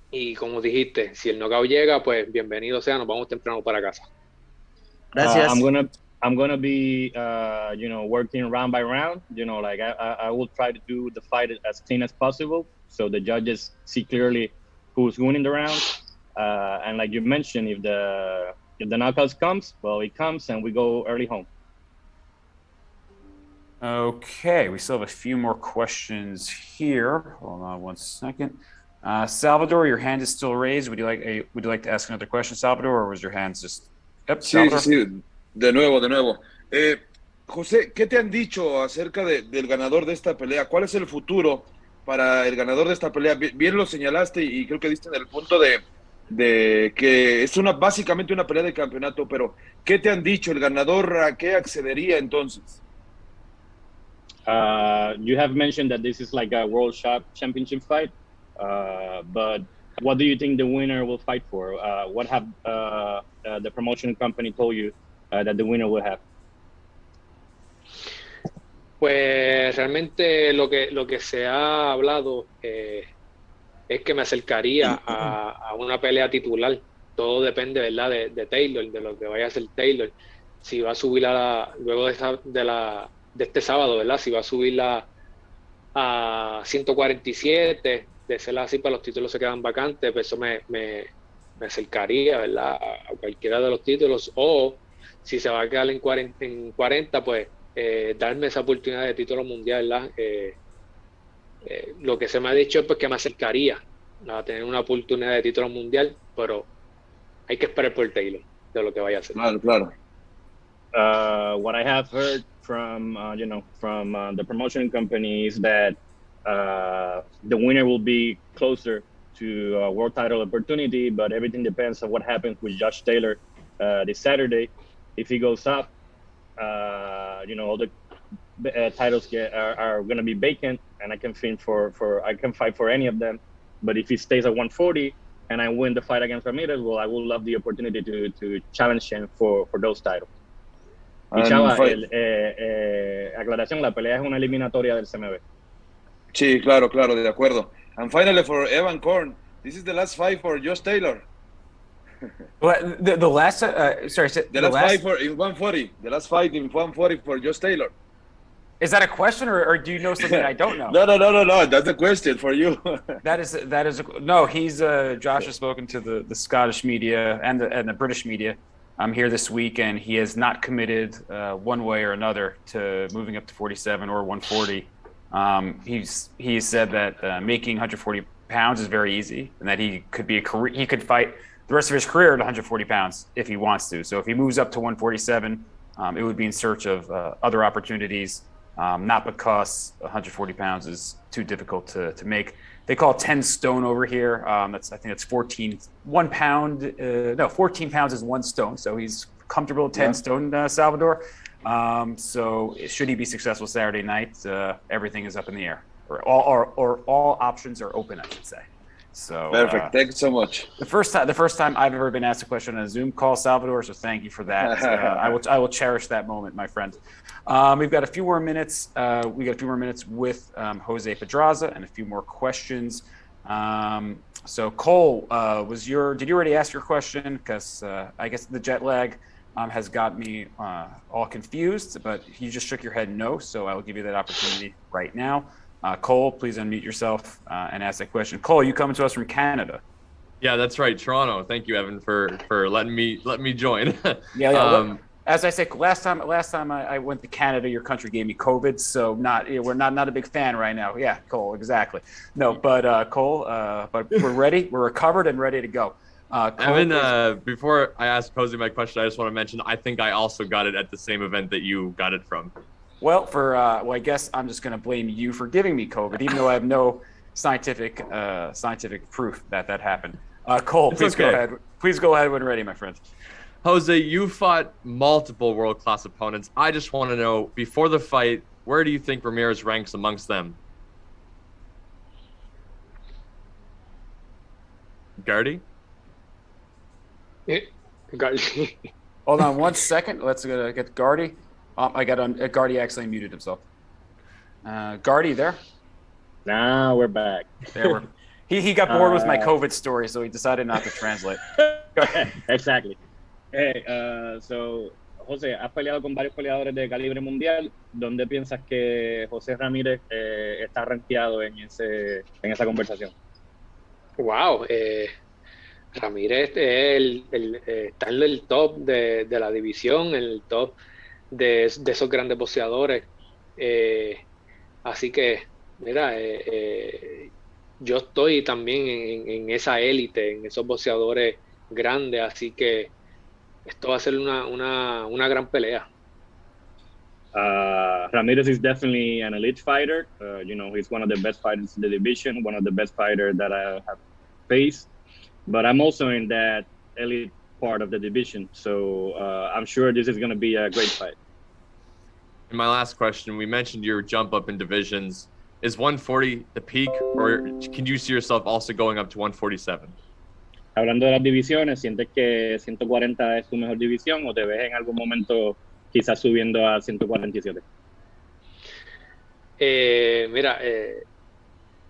y como dijiste, si el knockout llega, pues bienvenido sea, nos vamos temprano para casa. Gracias. I'm gonna be working round by round. Like I will try to do the fight as clean as possible, so the judges see clearly who's winning the round. And like you mentioned, if the knockouts comes, well, it comes, and we go early home. Okay, we still have a few more questions here. Hold on one second. Salvador, your hand is still raised. Would you like to ask another question, Salvador, or was your hand just? Yep, Salvador. Sí. De nuevo. José, ¿qué te han dicho acerca del ganador de esta pelea? ¿Cuál es el futuro para el ganador de esta pelea? Bien lo señalaste y creo que diste en el punto de que es básicamente una pelea de campeonato, pero ¿qué te han dicho? ¿El ganador a qué accedería entonces? You have mentioned that this is like a world championship fight, but what do you think the winner will fight for? What have the promotion company told you that the winner will have? Pues realmente lo que se ha hablado es que me acercaría a una pelea titular. Todo depende, ¿verdad?, de Taylor, de lo que vaya a hacer Taylor. Si va a subir luego de este sábado, ¿verdad? Si va a subirla a 147, de ser así, para los títulos se quedan vacantes, pues eso me acercaría, ¿verdad?, a cualquiera de los títulos, o si se va a quedar en 40, pues darme esa oportunidad de título mundial, ¿verdad? Lo que se me ha dicho es pues, que me acercaría a tener una oportunidad de título mundial, pero hay que esperar por Taylor, de lo que vaya a hacer. Claro. What I have heard from the promotion company is that the winner will be closer to a world title opportunity, but everything depends on what happens with Josh Taylor this Saturday. If he goes up, all the titles are going to be vacant, and I can fight for any of them. But if he stays at 140 and I win the fight against Ramirez, well, I will love the opportunity to challenge him for those titles. Y Chava, aclaración, la pelea es una eliminatoria del CMB. Sí, claro, de acuerdo. And finally, for Evan Korn, this is the last fight for Josh Taylor. Well, the last, sorry, the last fight in 140. The last fight in 140 for Josh Taylor. Is that a question, or do you know something I don't know? No. That's a question for you. that is no. He's Josh has spoken to the Scottish media and the British media. I'm here this week, and he has not committed one way or another to moving up to 47 or 140. He said that making 140 pounds is very easy, and that he could fight the rest of his career at 140 pounds if he wants to. So if he moves up to 147, it would be in search of other opportunities, not because 140 pounds is too difficult to make. They call it 10 stone over here. I think it's 14 pounds is 1 stone. So he's comfortable at 10 stone, Salvador. So should he be successful Saturday night, everything is up in the air, or all options are open, I should say. So perfect. Thank you so much. The first time I've ever been asked a question on a Zoom call, Salvador. So thank you for that. I will cherish that moment, my friend. We've got a few more minutes. With Jose Pedraza and a few more questions. So Cole, did you already ask your question? Because I guess the jet lag has got me all confused, but you just shook your head no. So I will give you that opportunity right now. Cole, please unmute yourself and ask that question. Cole, you coming to us from Canada? Yeah, that's right, Toronto. Thank you, Evan, for letting me join. As I said, last time I went to Canada, your country gave me COVID, so we're not a big fan right now. Yeah, Cole, exactly. No, but Cole, but we're ready. We're recovered and ready to go. Cole, Evan, before I ask Jose my question, I just want to mention I think I also got it at the same event that you got it from. Well, I guess I'm just going to blame you for giving me COVID, even though I have no scientific proof that happened. Cole, please go ahead. Please go ahead when ready, my friend. Jose, you fought multiple world-class opponents. I just want to know, before the fight, where do you think Ramirez ranks amongst them? Gardy? Yeah, Gardy. Hold on 1 second. Let's get Gardy. Gardy actually muted himself. Gardy, there? Now we're back. There he got bored with my COVID story, so he decided not to translate. Go ahead. Exactly. Hey, so Jose, has peleado con varios peleadores de calibre mundial. ¿Dónde piensas que José Ramírez está rankeado en esa conversación? Wow, Ramírez está en el top de la división, en el top de esos grandes boxeadores. Así que, mira, yo estoy también en esa élite, en esos boxeadores grandes, así que esto va a ser una gran pelea. Ramirez is definitely an elite fighter. He's one of the best fighters in the division, one of the best fighters that I have faced. But I'm also in that elite part of the division, so I'm sure this is going to be a great fight. And my last question, we mentioned your jump up in divisions. Is 140 the peak, or can you see yourself also going up to 147? Hablando de las divisiones, ¿sientes que 140 es tu mejor división o te ves en algún momento quizás subiendo a 147? Mira,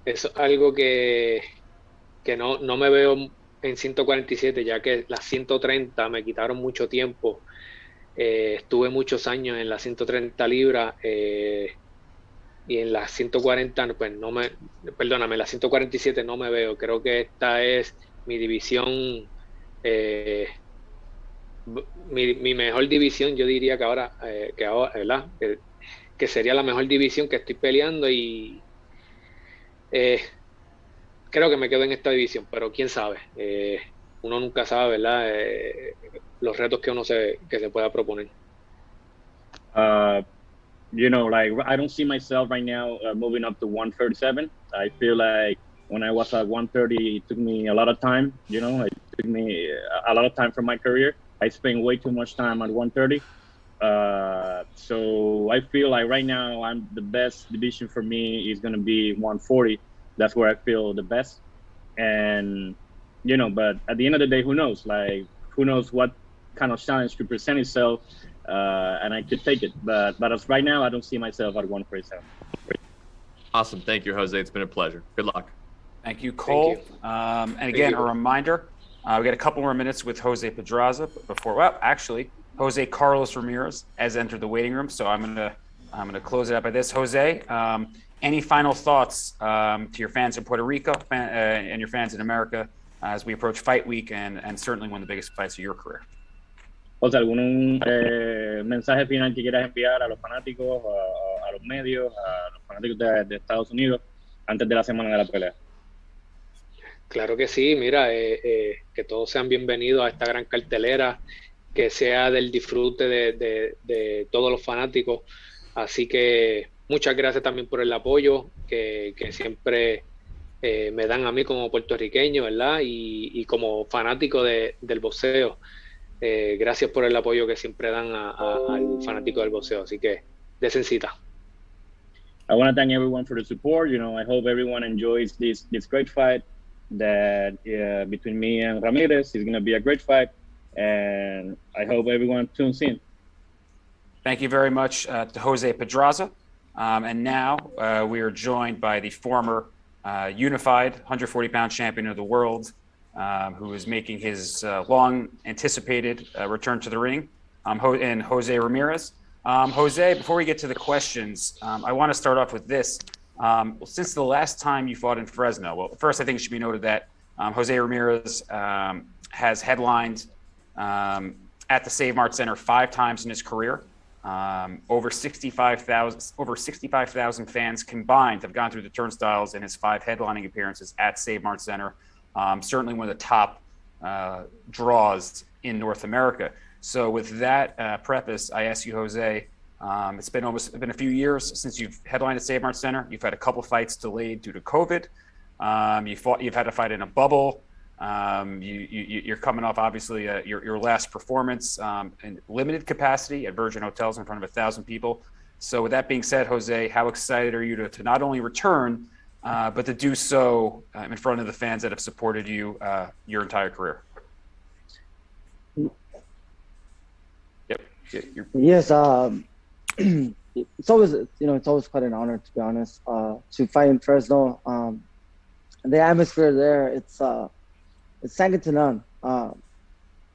eso es algo que no me veo en 147, ya que las 130 me quitaron mucho tiempo. Estuve muchos años en las 130 libras y en las 140, pues perdóname, en las 147 no me veo. Creo que esta es mi división, mi mejor división. Yo diría que ahora, ¿verdad? Que sería la mejor división que estoy peleando, y creo que me quedo en esta división, pero quién sabe. Uno nunca sabe, ¿verdad? Los retos que que se pueda proponer. I don't see myself right now moving up to 137. I feel like when I was at 130, it took me a lot of time. It took me a lot of time from my career. I spent way too much time at 130. So I feel like right now the best division for me is going to be 140. That's where I feel the best. And, but at the end of the day, who knows? Like, who knows what kind of challenge could present itself, and I could take it. But as right now, I don't see myself at 147. Awesome. Thank you, Jose. It's been a pleasure. Good luck. Thank you, Cole. Thank you. And again, a reminder, we got a couple more minutes with Jose Pedraza actually, Jose Carlos Ramirez has entered the waiting room. So I'm gonna close it up by this. Jose, any final thoughts to your fans in Puerto Rico and your fans in America as we approach fight week and certainly one of the biggest fights of your career? Jose, ¿algún mensaje final que quieras enviar a los fanáticos, a los medios, a los fanáticos de Estados Unidos antes de la semana de la pelea? Claro que sí, mira, que todos sean bienvenidos a esta gran cartelera, que sea del disfrute de todos los fanáticos. Así que muchas gracias también por el apoyo que siempre me dan a mí como puertorriqueño, ¿verdad? Y como fanático del boxeo. Gracias por el apoyo que siempre dan al fanático del boxeo. Así que desen cita. I want to thank everyone for the support. I hope everyone enjoys this great fight that between me and Ramirez is going to be a great fight. And I hope everyone tunes in. Thank you very much to Jose Pedraza. And now we are joined by the former unified 140-pound champion of the world, who is making his long-anticipated return to the ring, and Jose Ramirez. Jose, before we get to the questions, I want to start off with this. Since the last time you fought in Fresno, well, first I think it should be noted that Jose Ramirez has headlined at the Save Mart Center 5 times in his career. Over 65,000 fans combined have gone through the turnstiles in his 5 headlining appearances at Save Mart Center. Certainly one of the top draws in North America. So with that preface, I ask you, Jose, it's been a few years since you've headlined at Save Mart Center. You've had a couple fights delayed due to COVID. You've had to fight in a bubble. You're coming off, obviously, your last performance in limited capacity at Virgin Hotels in front of 1,000 people. So with that being said, Jose, how excited are you to not only return, but to do so in front of the fans that have supported you your entire career? Yep. Yes. It's always quite an honor, to be honest, to fight in Fresno. The atmosphere there, it's second to none.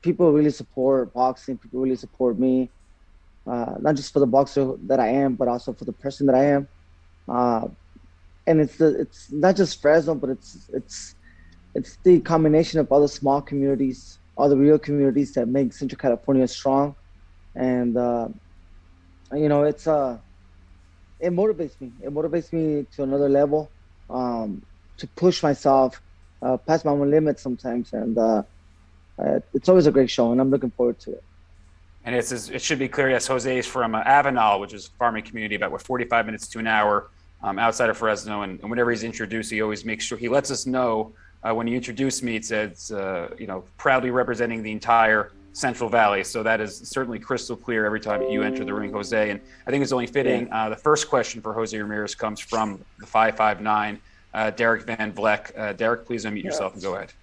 People really support boxing. People really support me, not just for the boxer that I am, but also for the person that I am. And it's not just Fresno, but it's the combination of all the small communities, all the real communities that make Central California strong. And it motivates me. It motivates me to another level, to push myself past my own limits sometimes. And it's always a great show, and I'm looking forward to it. And it should be clear, yes, Jose is from Avenal, which is a farming community about 45 minutes to an hour outside of Fresno. And whenever he's introduced, he always makes sure he lets us know when he introduced me, it says, proudly representing the entire Central Valley. So that is certainly crystal clear every time you enter the ring, Jose. And I think it's only fitting. The first question for Jose Ramirez comes from the 5'9", Derek Van Vleck. Derek, please unmute yourself and go ahead.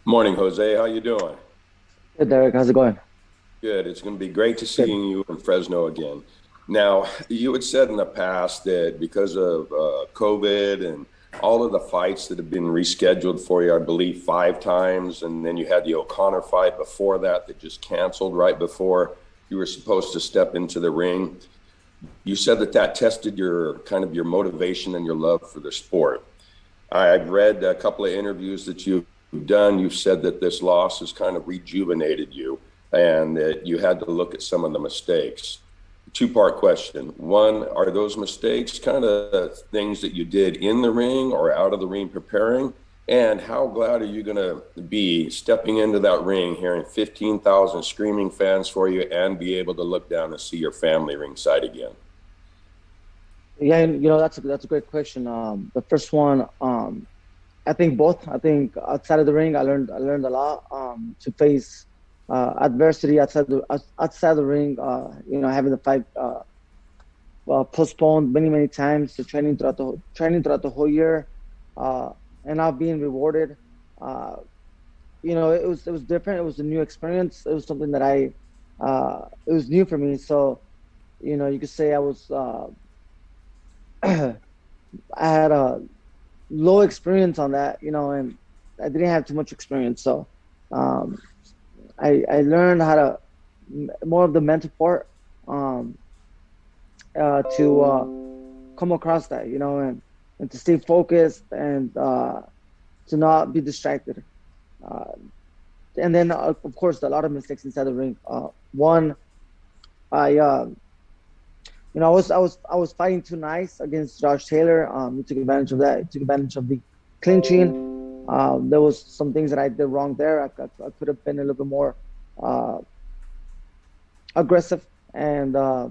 Morning, Jose. How you doing? Good, Derek. How's it going? Good. It's going to be great to seeing you in Fresno again. Now, you had said in the past that because of COVID and all of the fights that have been rescheduled for you, I believe 5 times, and then you had the O'Connor fight before that just canceled right before you were supposed to step into the ring. You said that tested your motivation and your love for the sport. I've read a couple of interviews that you've done. You've said that this loss has kind of rejuvenated you and that you had to look at some of the mistakes. 2-part question. 1, are those mistakes kind of things that you did in the ring or out of the ring preparing? And how glad are you going to be stepping into that ring, hearing 15,000 screaming fans for you, and be able to look down and see your family ringside again? Yeah, that's a great question. The first one, I think both. I think outside of the ring, I learned a lot. To face adversity outside the ring. Having the fight postponed many times, the training throughout the whole year, and not being rewarded. It was different. It was a new experience. It was something that it was new for me. So, you could say I was. I had a low experience on that, and I didn't have too much experience. So I learned how to more of the mental part to come across that, and to stay focused and to not be distracted. And then, of course, a lot of mistakes inside the ring. One, I was fighting too nice against Josh Taylor. He took advantage of that. He took advantage of the clinching. There was some things that I did wrong there. I could have been a little bit more aggressive, and of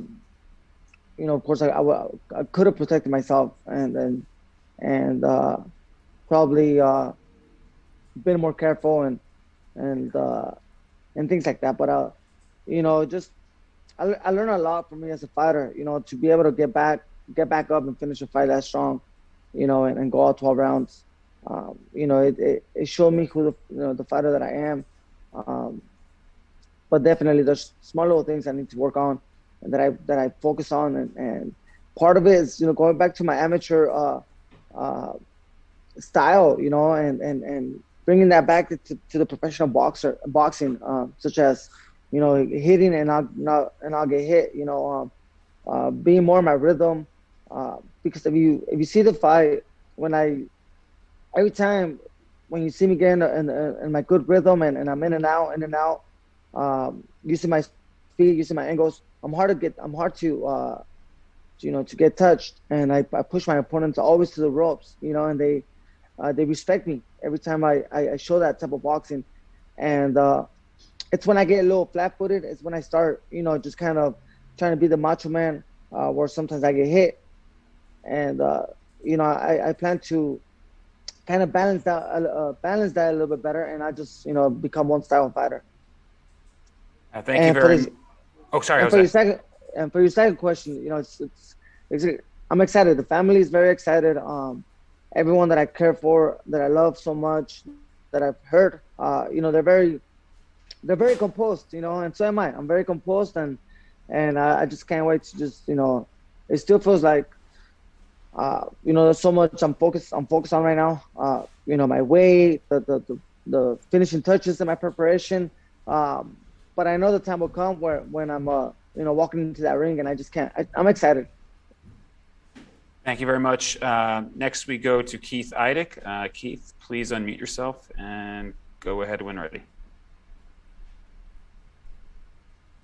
course, I could have protected myself and probably been more careful and things like that. But just. I learned a lot from me as a fighter, to be able to get back up and finish a fight that strong, and go out 12 rounds. It showed me who the fighter that I am. But definitely there's small little things I need to work on and that I focus on. And part of it is, going back to my amateur style, and bringing that back to the professional boxing, such as, hitting and I'll get hit, being more in my rhythm, because if you see the fight, every time when you see me get in my good rhythm and I'm in and out, using my speed, using my angles, I'm hard to get touched, and I push my opponents always to the ropes, and they respect me every time I show that type of boxing. And it's when I get a little flat-footed, it's when I start, just kind of trying to be the macho man, where sometimes I get hit. And, I plan to kind of balance that a little bit better, and I just, become one style of fighter. Thank you very much. Oh, sorry, Jose. For your second question, I'm excited. The family is very excited. Everyone that I care for, that I love so much, that I've heard, they're very composed, and so am I. I'm very composed, and I just can't wait to just, it still feels like, there's so much I'm focused on right now. My weight, the finishing touches in my preparation. But I know the time will come when I'm, walking into that ring, and I just can't. I'm excited. Thank you very much. Next, we go to Keith Eidick. Keith, please unmute yourself and go ahead when ready.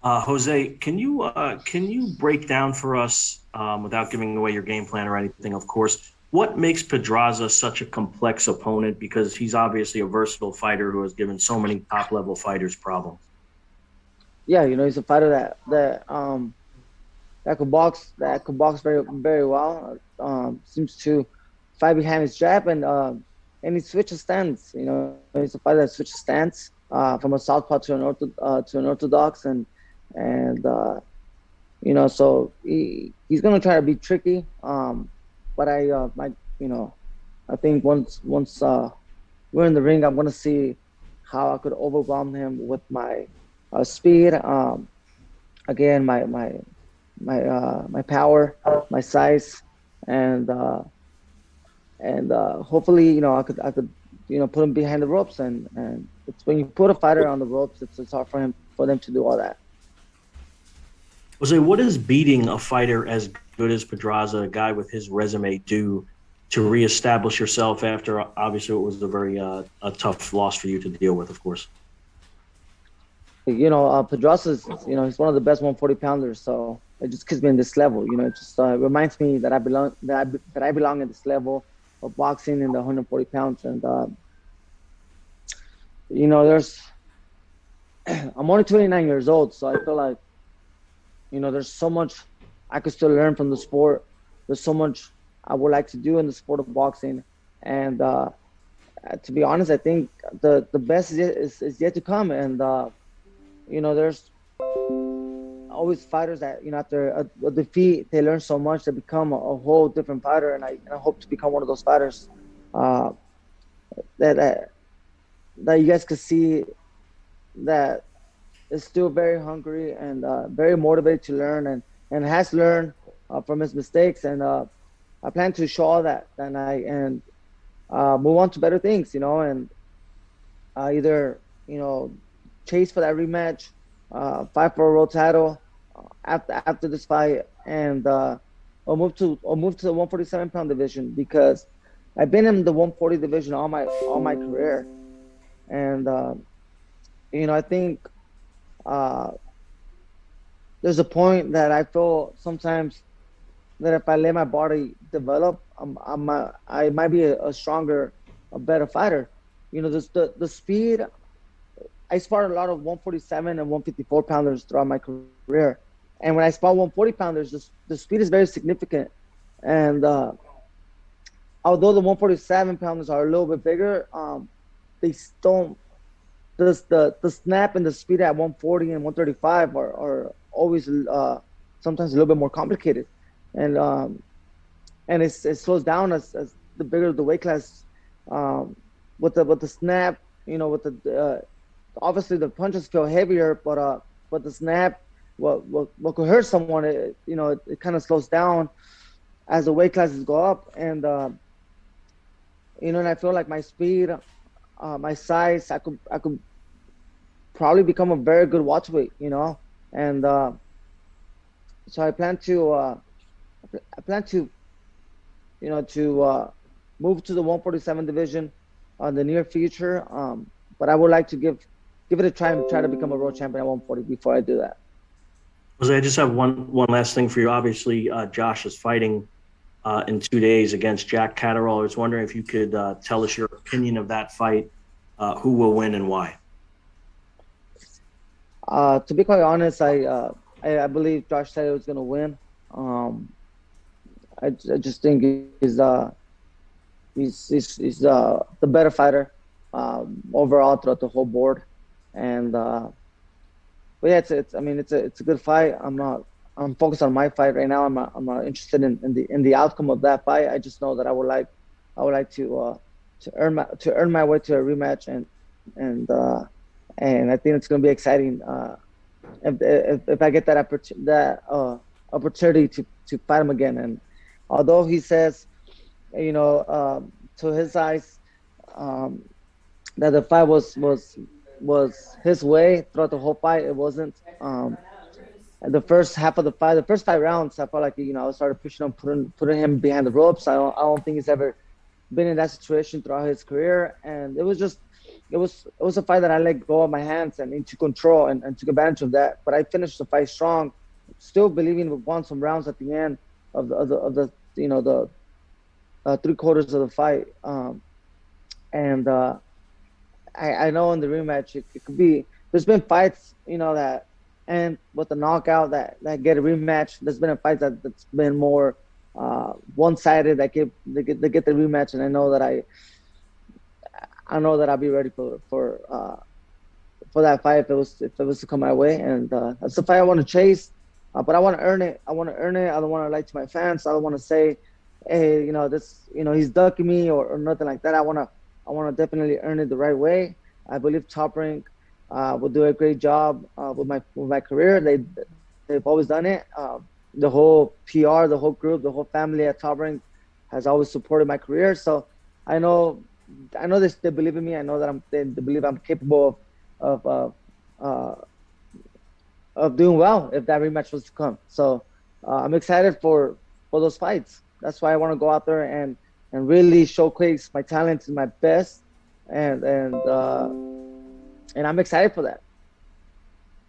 Jose, can you break down for us, without giving away your game plan or anything, of course, what makes Pedraza such a complex opponent? Because he's obviously a versatile fighter who has given so many top-level fighters problems. Yeah, he's a fighter that could box very very well. Seems to fight behind his jab and he switches stance. He's a fighter that switches stance from a southpaw to an orthodox and so he's gonna try to be tricky. But I think once we're in the ring, I'm gonna see how I could overwhelm him with my speed. Again, my power, my size, and hopefully I could put him behind the ropes. And it's when you put a fighter on the ropes, it's hard for them to do all that. Jose, what does beating a fighter as good as Pedraza, a guy with his resume, do to reestablish yourself after obviously it was a very a tough loss for you to deal with, of course? Pedraza he's one of the best 140 pounders, so it just keeps me in this level. It just reminds me that I belong at this level of boxing in the 140 pounds. And I'm only 29 years old, so I feel like there's so much I could still learn from the sport. there's so much I would like to do in the sport of boxing, and to be honest, I think the best is yet to come. And there's always fighters that after a defeat they learn so much, they become a whole different fighter, and I hope to become one of those fighters that you guys could see that is still very hungry and very motivated to learn and has learned from his mistakes, and I plan to show all that and move on to better things, and either chase for that rematch, fight for a world title after this fight, and or move to the 147-pound division, because I've been in the 140 division all my career, and I think there's a point that I feel sometimes that if I let my body develop, I might be a stronger, a better fighter. The speed. I sparred a lot of 147 and 154 pounders throughout my career, and when I spar 140 pounders, the speed is very significant. And although the 147 pounders are a little bit bigger, they don't. The snap and the speed at 140 and 135 are always sometimes a little bit more complicated, and it slows down as the bigger the weight class. With the snap, with the obviously the punches feel heavier, but the snap, what could hurt someone, it kind of slows down as the weight classes go up, and and I feel like my speed, my size, I could probably become a very good welterweight, and so I plan to move to the 147 division in the near future, but I would like to give it a try and try to become a world champion at 140 before I do that. Jose, I just have one last thing for you. Obviously, Josh is fighting in 2 days against Jack Catterall. I was wondering if you could tell us your opinion of that fight, who will win and why. To be quite honest, I believe Josh said he was going to win. I just think he's the better fighter overall throughout the whole board, and but yeah, it's a good fight. I'm focused on my fight right now. I'm not interested in the outcome of that fight. I just know that I would like to earn my way to a rematch, and I think it's going to be exciting if I get that opportunity to fight him again. And although he says, to his eyes, that the fight was his way throughout the whole fight, it wasn't. The first half of the fight, the first 5 rounds, I felt like I started pushing him, putting him behind the ropes. I don't think he's ever been in that situation throughout his career, and it was a fight that I let go of my hands and into control and took advantage of that. But I finished the fight strong, still believing we won some rounds at the end of the 3/4 of the fight. And I know in the rematch it could be. There's been fights that end with a knockout that get a rematch. There's been a fight that's been more one-sided that get the rematch, and I know that I'll be ready for that fight if it was to come my way, and that's the fight I want to chase. But I want to earn it. I don't want to lie to my fans. I don't want to say, hey, he's ducking me or nothing like that. I want to definitely earn it the right way. I believe Top Rank will do a great job with my career. They've always done it. The whole PR, the whole group, the whole family at Top Rank has always supported my career. So I know they believe in me. I know that they believe I'm capable of doing well if that rematch was to come. So I'm excited for those fights. That's why I want to go out there and really showcase my talents and my best, and I'm excited for that.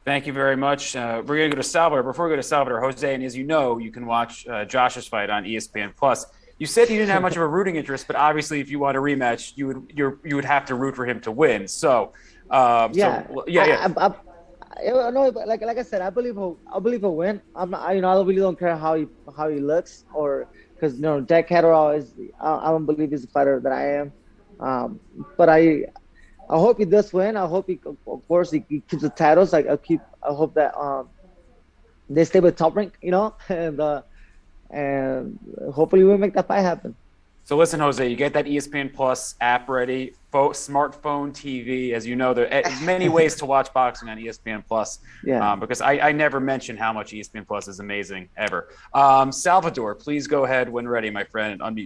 Thank you very much. We're going to go to Salvador. Before we go to Salvador, Jose, and as you know, you can watch Josh's fight on ESPN Plus. You said you didn't have much of a rooting interest, but obviously, if you want a rematch, you would have to root for him to win. So, Yeah. No, but like I said, I believe he'll win. I'm not, I really don't care how he looks or because Jack Catterall I don't believe he's the fighter that I am. But I hope he does win. I hope of course he keeps the titles. I hope that they stay with Top Rank, and hopefully we'll make that fight happen. So listen, Jose, you get that ESPN Plus app ready, smartphone TV. As you know, there are many ways to watch boxing on ESPN Plus. Yeah. Because I never mention how much ESPN Plus is amazing, ever. Salvador, please go ahead when ready, my friend, and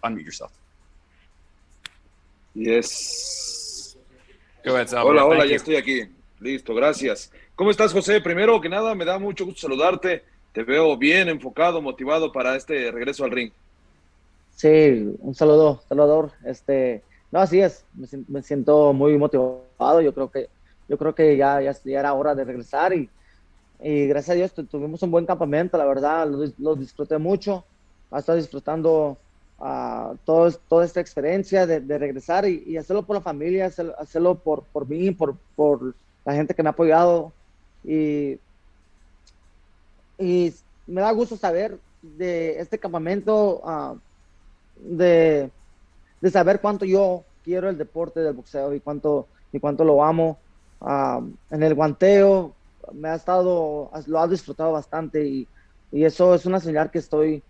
unmute yourself. Yes. Go ahead, Salvador. Hola, ya estoy aquí. Listo, gracias. ¿Cómo estás, José? Primero que nada, me da mucho gusto saludarte. Te veo bien enfocado, motivado para este regreso al ring. Sí, un saludo, Salvador. No, así es, me siento muy motivado. Yo creo que ya era hora de regresar y gracias a Dios tuvimos un buen campamento, la verdad, lo disfruté mucho. He estado disfrutando toda esta experiencia de regresar y hacerlo por la familia, hacerlo por mí, por la gente que me ha apoyado y me da gusto saber de este campamento, de saber cuánto yo quiero el deporte del boxeo y cuánto lo amo. En el guanteo lo ha disfrutado bastante y eso es una señal que estoy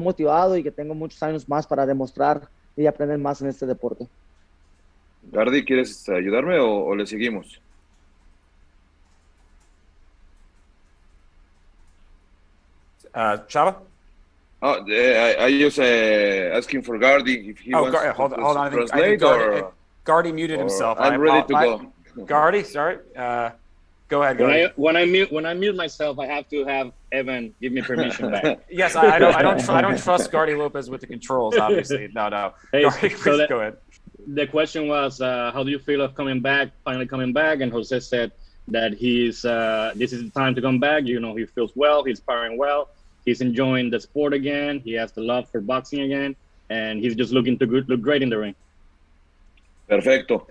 motivado y que tengo muchos años más para demostrar y aprender más en este deporte. Gardy, ¿quieres ayudarme o le seguimos? Chava? I just asking for Gardy if he wants to hold on. I think Gardy muted himself. I'm ready to go. Gardy, sorry. Go ahead, Gardy. When I mute myself, I have to have Evan give me permission back. Yes, I don't trust Gardy Lopez with the controls. Obviously, no. Hey, Gardy, please go ahead. The question was, how do you feel of finally coming back? And Jose said that this is the time to come back. He feels well. He's sparring well. He's enjoying the sport again. He has the love for boxing again, and he's just looking to look great in the ring. Perfecto.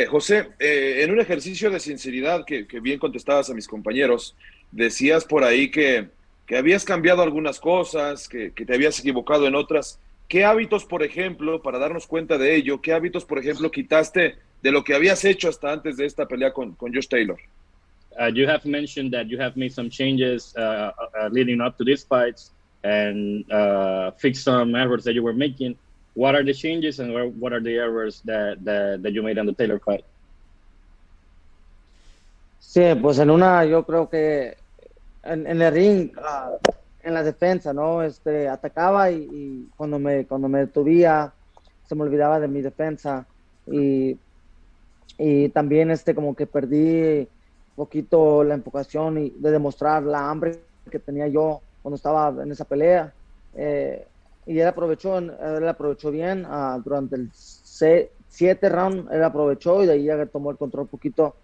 José, en un ejercicio de sinceridad que bien contestabas a mis compañeros, decías por ahí que habías cambiado algunas cosas, que te habías equivocado en otras. ¿Qué hábitos, por ejemplo, para darnos cuenta de ello, qué hábitos, por ejemplo, quitaste de lo que habías hecho hasta antes de esta pelea con Josh Taylor? You have mentioned that you have made some changes leading up to these fights and fixed some errors that you were making. What are the changes and what are the errors that you made on the Taylor fight? Sí, pues yo creo que en el ring, en la defensa, ¿no? Atacaba y cuando me detuvía, se me olvidaba de mi defensa y también como que perdí poquito la enfocación y de demostrar la hambre que tenía yo cuando estaba en esa pelea, y él aprovechó bien durante el 7 round. Él aprovechó y de ahí ya tomó el control un poquito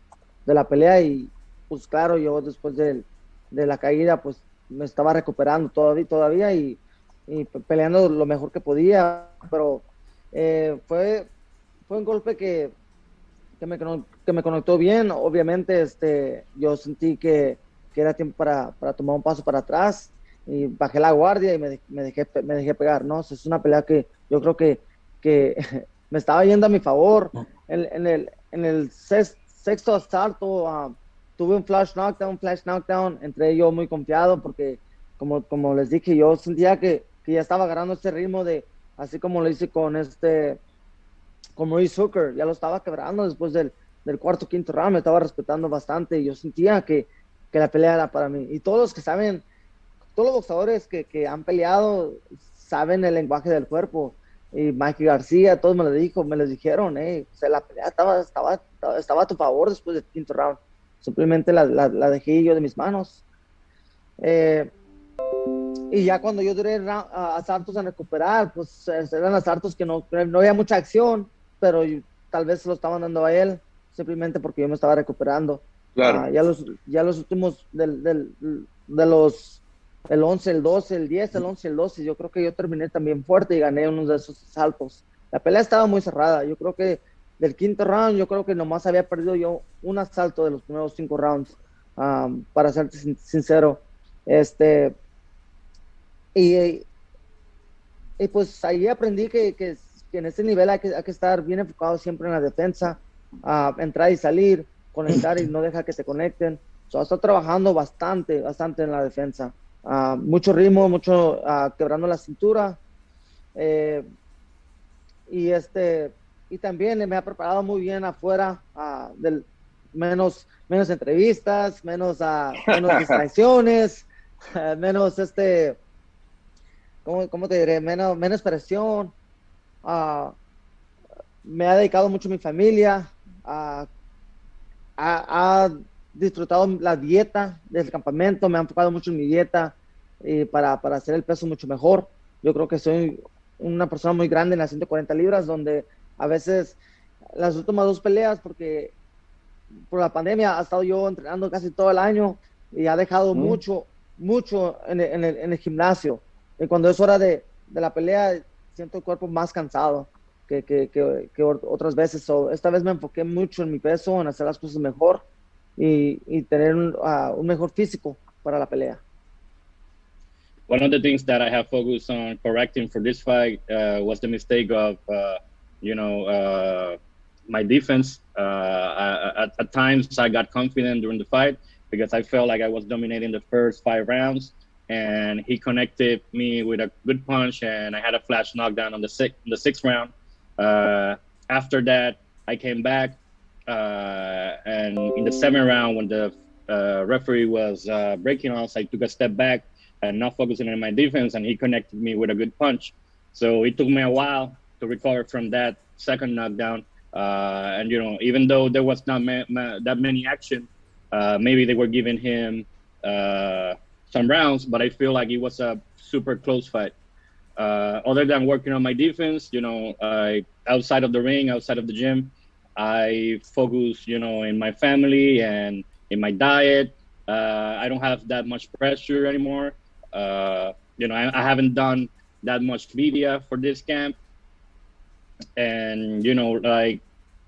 de la pelea y pues claro, yo después de la caída pues me estaba recuperando todavía y peleando lo mejor que podía, pero fue un golpe que me conectó bien. Obviamente yo sentí que era tiempo para tomar un paso para atrás y bajé la guardia y me dejé pegar, ¿no? Es una pelea que yo creo que me estaba yendo a mi favor. En el sexto asalto tuve un flash knockdown, entré yo muy confiado porque como les dije, yo sentía que ya estaba agarrando este ritmo de, así como lo hice con Maurice Hooker, ya lo estaba quebrando después del cuarto, quinto round, me estaba respetando bastante y yo sentía que la pelea era para mí. Y todos los que saben, todos los boxeadores que han peleado saben el lenguaje del cuerpo. Y Mikey García, todos me lo dijeron, la pelea estaba a tu favor después del quinto round. Simplemente la dejé yo de mis manos. Y ya cuando yo duré asaltos en recuperar, pues eran asaltos que no había mucha acción, pero tal vez se lo estaban dando a él, simplemente porque yo me estaba recuperando. Claro. Ya los últimos el 11, el 12, el 10, el 11, el 12, yo creo que yo terminé también fuerte y gané uno de esos asaltos. La pelea estaba muy cerrada. Yo creo que del quinto round, yo creo que nomás había perdido yo un asalto de los primeros 5 rounds, para serte sincero. Y y pues ahí aprendí que en ese nivel hay que estar bien enfocado siempre en la defensa, entrar y salir, conectar y no dejar que te conecten. So, estoy trabajando bastante en la defensa. Mucho ritmo, mucho quebrando la cintura. Y también me ha preparado muy bien afuera, menos entrevistas, menos distracciones, menos ¿cómo te diré? Menos presión. Me ha dedicado mucho a mi familia, ha disfrutado la dieta del campamento, me ha enfocado mucho en mi dieta para hacer el peso mucho mejor. Yo creo que soy una persona muy grande en las 140 libras, donde a veces las últimas 2 peleas, porque por la pandemia ha estado yo entrenando casi todo el año y ha dejado mucho en el gimnasio. Y cuando es hora de la pelea, siento el cuerpo más cansado que otras veces. So, esta vez me enfoqué mucho en mi peso, en hacer las cosas mejor y tener un mejor físico para la pelea. One of the things that I have focused on correcting for this fight was the mistake of, my defense. At times, I got confident during the fight because I felt like I was dominating the first 5 rounds, and he connected me with a good punch, and I had a flash knockdown on the sixth round. After that, I came back, and in the 7th round, when the referee was breaking us, I took a step back and not focusing on my defense, and he connected me with a good punch. So it took me a while to recover from that second knockdown. And even though there was not that many action, maybe they were giving him some rounds, but I feel like it was a super close fight. Other than working on my defense, outside of the ring, outside of the gym, I focus, in my family and in my diet. I don't have that much pressure anymore. I haven't done that much media for this camp, and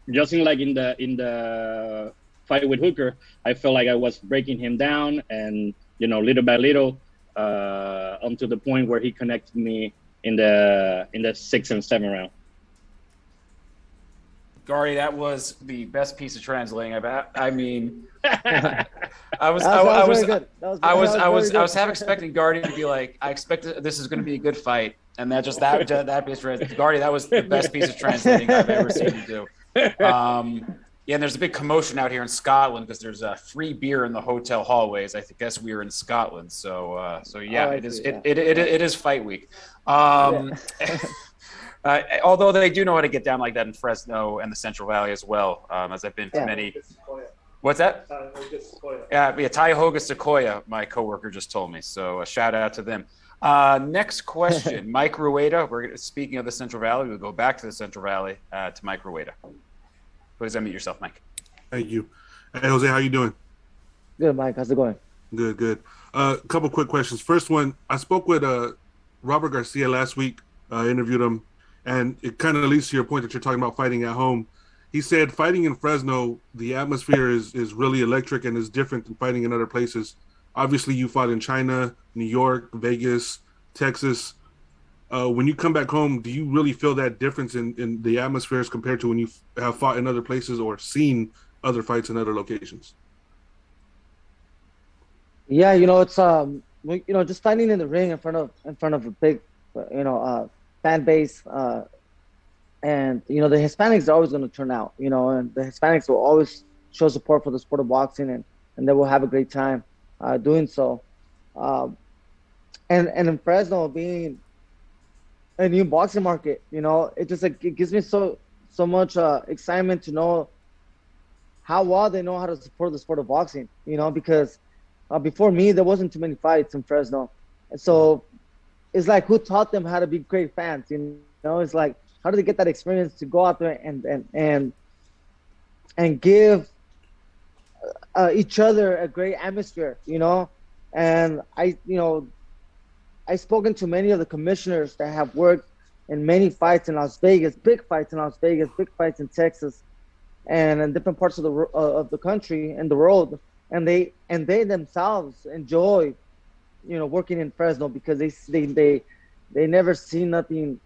just in the fight with Hooker, I felt like I was breaking him down, and little by little, until the point where he connected me in the 6th and 7th round. Gary, that was the best piece of translating I've had. I mean, I was half expecting Gary to be like, I expected this is going to be a good fight, and that piece of Gary, that was the best piece of translating I've ever seen you do. Yeah, and there's a big commotion out here in Scotland because there's a free beer in the hotel hallways. I guess we were in Scotland, so yeah, it is fight week. Although they do know how to get down like that in Fresno and the Central Valley as well, as I've been to many. What's that? Yeah, Tioga Sequoia, my coworker just told me. So a shout out to them. Next question, Mike Rueda. Speaking of the Central Valley, we'll go back to the Central Valley to Mike Rueda. Please unmute yourself, Mike. Thank you. Hey, Jose, how you doing? Good, Mike. How's it going? Good. A couple quick questions. First one, I spoke with Robert Garcia last week. I interviewed him, and it kind of leads to your point that you're talking about fighting at home. He said fighting in Fresno, the atmosphere is really electric and is different than fighting in other places. Obviously, you fought in China, New York, Vegas, Texas. When you come back home, do you really feel that difference in the atmospheres compared to when you have fought in other places or seen other fights in other locations? Yeah, it's just fighting in the ring in front of a big, fan base, and the Hispanics are always going to turn out, and the Hispanics will always show support for the sport of boxing, and they will have a great time doing so. And in Fresno, being a new boxing market, it just it gives me so much excitement to know how well they know how to support the sport of boxing, because before me there wasn't too many fights in Fresno, and so it's like, who taught them how to be great fans? It's like, how do they get that experience to go out there and give each other a great atmosphere, And I've spoken to many of the commissioners that have worked in many fights in Las Vegas, big fights in Las Vegas, big fights in Texas, and in different parts of the country and the world, and they themselves enjoy, working in Fresno because they they never see nothing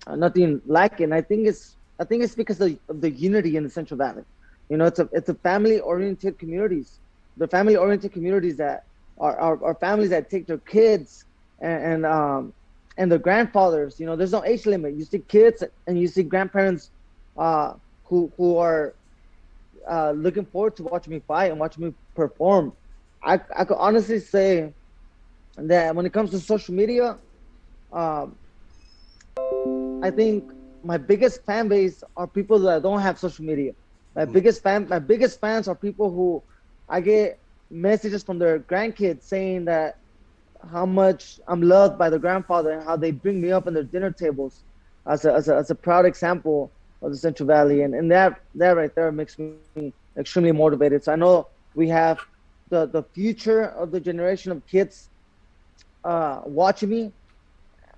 like it. And I think it's because of the unity in the Central Valley. You know, it's a family-oriented communities. The family-oriented communities that are families that take their kids and their grandfathers. You know, there's no age limit. You see kids and you see grandparents who are looking forward to watching me fight and watching me perform. I could honestly say that when it comes to social media, I think my biggest fan base are people that don't have social media. My biggest fans are people who I get messages from their grandkids saying that how much I'm loved by their grandfather and how they bring me up on their dinner tables as a proud example of the Central Valley. And that right there makes me extremely motivated. So I know we have the future of the generation of kids watching me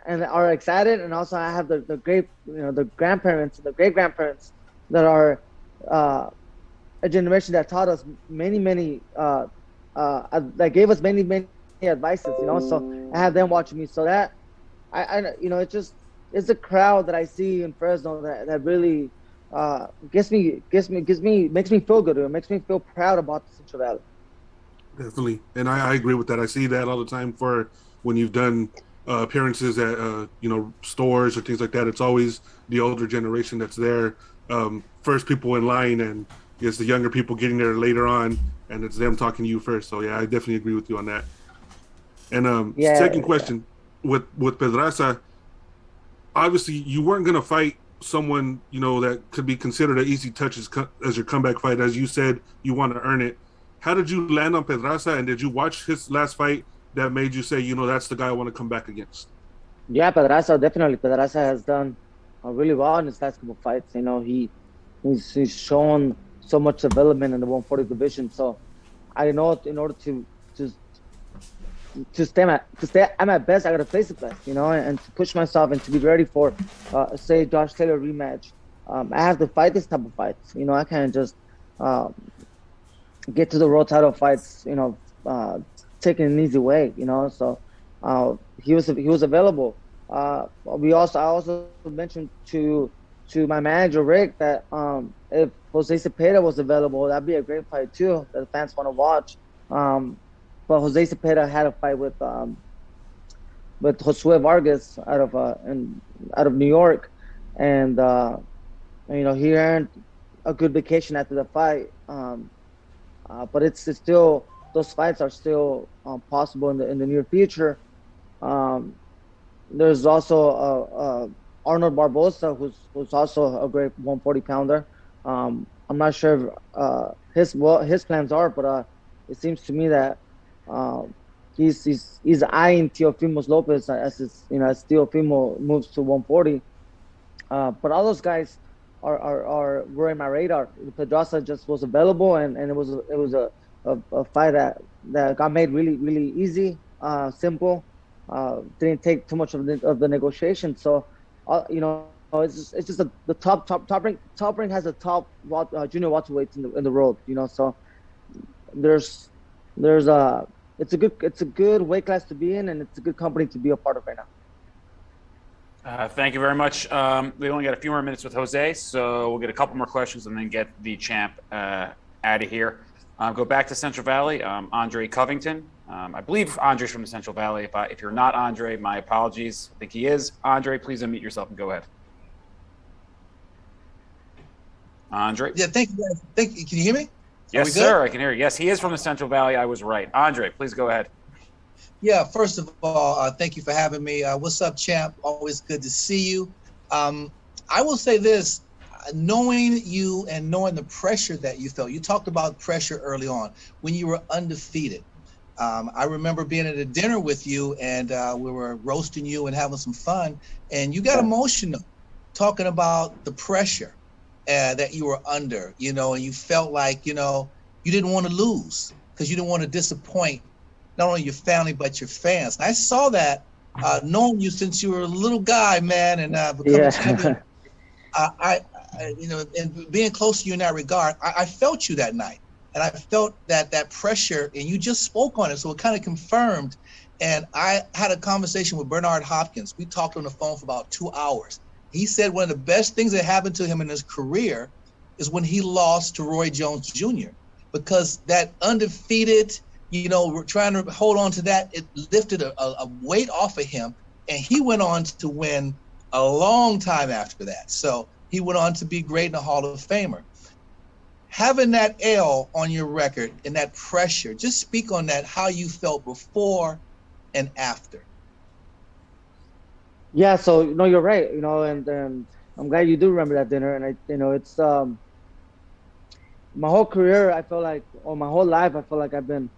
and are excited. And also I have the great, the grandparents and the great grandparents that are a generation that taught us many that gave us many advices, so I have them watching me. So that it's a crowd that I see in Fresno that really makes me feel good. It makes me feel proud about the Central Valley. Definitely, and I agree with that. I see that all the time for when you've done appearances at stores or things like that. It's always the older generation that's there, first people in line, and it's the younger people getting there later on, and it's them talking to you first. So yeah, I definitely agree with you on that. And second question, with Pedraza, obviously you weren't going to fight someone that could be considered an easy touch as your comeback fight. As you said, you want to earn it. How did you land on Pedraza, and did you watch his last fight that made you say, that's the guy I want to come back against? Yeah, Pedraza has done really well in his last couple fights. He's shown so much development in the 140 division. So I know in order to stay at my best, I gotta face the best, and to push myself and to be ready for say Josh Taylor rematch. I have to fight this type of fights. I can't just get to the world title fights, taking an easy way, So he was available. I also mentioned to my manager Rick that if Jose Cepeda was available, that'd be a great fight too that the fans want to watch. But Jose Cepeda had a fight with Josue Vargas out of New York, and he earned a good vacation after the fight. But it's still, those fights are still possible in the near future. There's also Arnold Barbosa, who's also a great 140 pounder. I'm not sure his plans are, but it seems to me that he's eyeing Teofimo Lopez as Teofimo moves to 140. But all those guys were in my radar. Pedraza just was available, and it was a fight that got made really easy, simple. Didn't take too much of the negotiation. So, it's just the top rank has the top junior welterweights in the world. So it's a good weight class to be in, and it's a good company to be a part of right now. Thank you very much. We only got a few more minutes with Jose, so we'll get a couple more questions and then get the champ out of here. Go back to Central Valley. Andre Covington. I believe Andre's from the Central Valley. If you're not Andre, my apologies. I think he is. Andre, please unmute yourself and go ahead. Andre? Yeah, thank you, guys. Thank you. Can you hear me? Yes, sir. I can hear you. Yes, he is from the Central Valley. I was right. Andre, please go ahead. Yeah, first of all, thank you for having me. What's up, champ? Always good to see you. I will say this, knowing you and knowing the pressure that you felt, you talked about pressure early on when you were undefeated. I remember being at a dinner with you, and we were roasting you and having some fun, and you got emotional talking about the pressure that you were under, and you felt like, you didn't want to lose because you didn't want to disappoint not only your family, but your fans. And I saw that, knowing you since you were a little guy, man, and becoming champion. And being close to you in that regard, I felt you that night. And I felt that pressure, and you just spoke on it. So it kind of confirmed. And I had a conversation with Bernard Hopkins. We talked on the phone for about 2 hours. He said one of the best things that happened to him in his career is when he lost to Roy Jones Jr. Because that undefeated, trying to hold on to that, it lifted a weight off of him. And he went on to win a long time after that. So he went on to be great and a Hall of Famer. Having that L on your record and that pressure, just speak on that, how you felt before and after. Yeah, so you're right. And I'm glad you do remember that dinner. And it's my whole career. I feel like, or my whole life, I feel like I've been,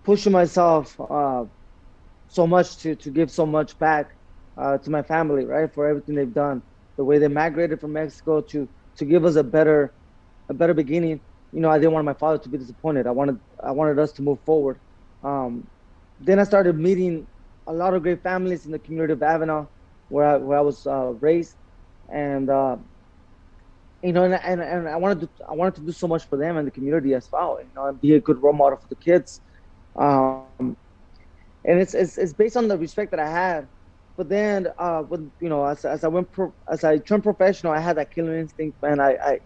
pushing myself so much to give so much back to my family, right, for everything they've done, the way they migrated from Mexico to give us a better beginning. I didn't want my father to be disappointed. I wanted us to move forward. Then I started meeting a lot of great families in the community of Avenal, where I was raised, and and I wanted to do so much for them and the community as well. And be a good role model for the kids. And it's based on the respect that I had. But then, as I turned professional, I had that killer instinct, man. I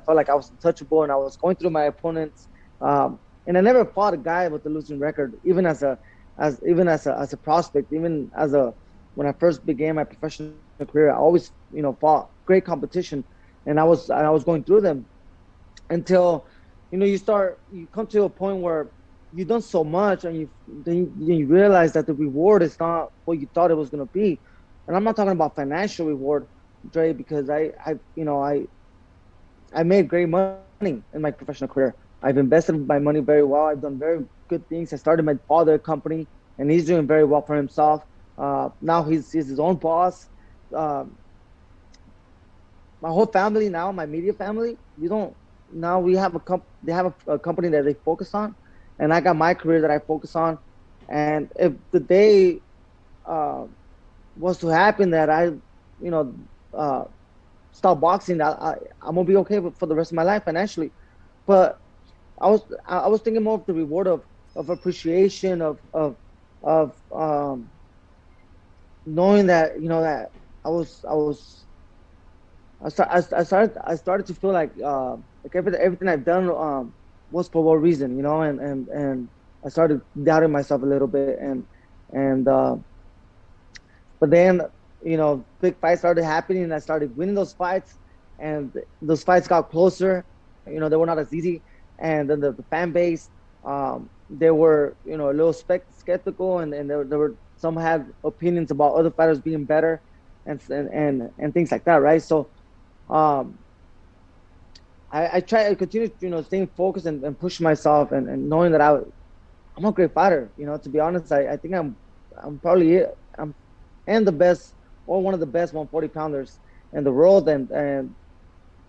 felt like I was untouchable, and I was going through my opponents. And I never fought a guy with a losing record, even as a prospect, when I first began my professional career. I always, fought great competition, and I was going through them until, you come to a point where you've done so much, and you realize that the reward is not what you thought it was going to be. And I'm not talking about financial reward, Dre, because I made great money in my professional career. I've invested my money very well. I've done very good things. I started my father a company, and he's doing very well for himself. Now he's his own boss. My whole family now, my media family, they have a company that they focus on, and I got my career that I focus on. And if the day was to happen that I, stop boxing, I'm gonna be okay for the rest of my life financially. But I was thinking more of the reward of appreciation, of knowing that that I started to feel like everything I've done was for what reason, and I started doubting myself a little bit, but then big fights started happening, and I started winning those fights, and those fights got closer. They were not as easy, and then the fan base, they were a little skeptical, and there were some had opinions about other fighters being better, and things like that, right? So I continue staying focused and pushing myself, and knowing that I'm a great fighter. To be honest, I think I'm probably the best, or one of the best 140 pounders in the world,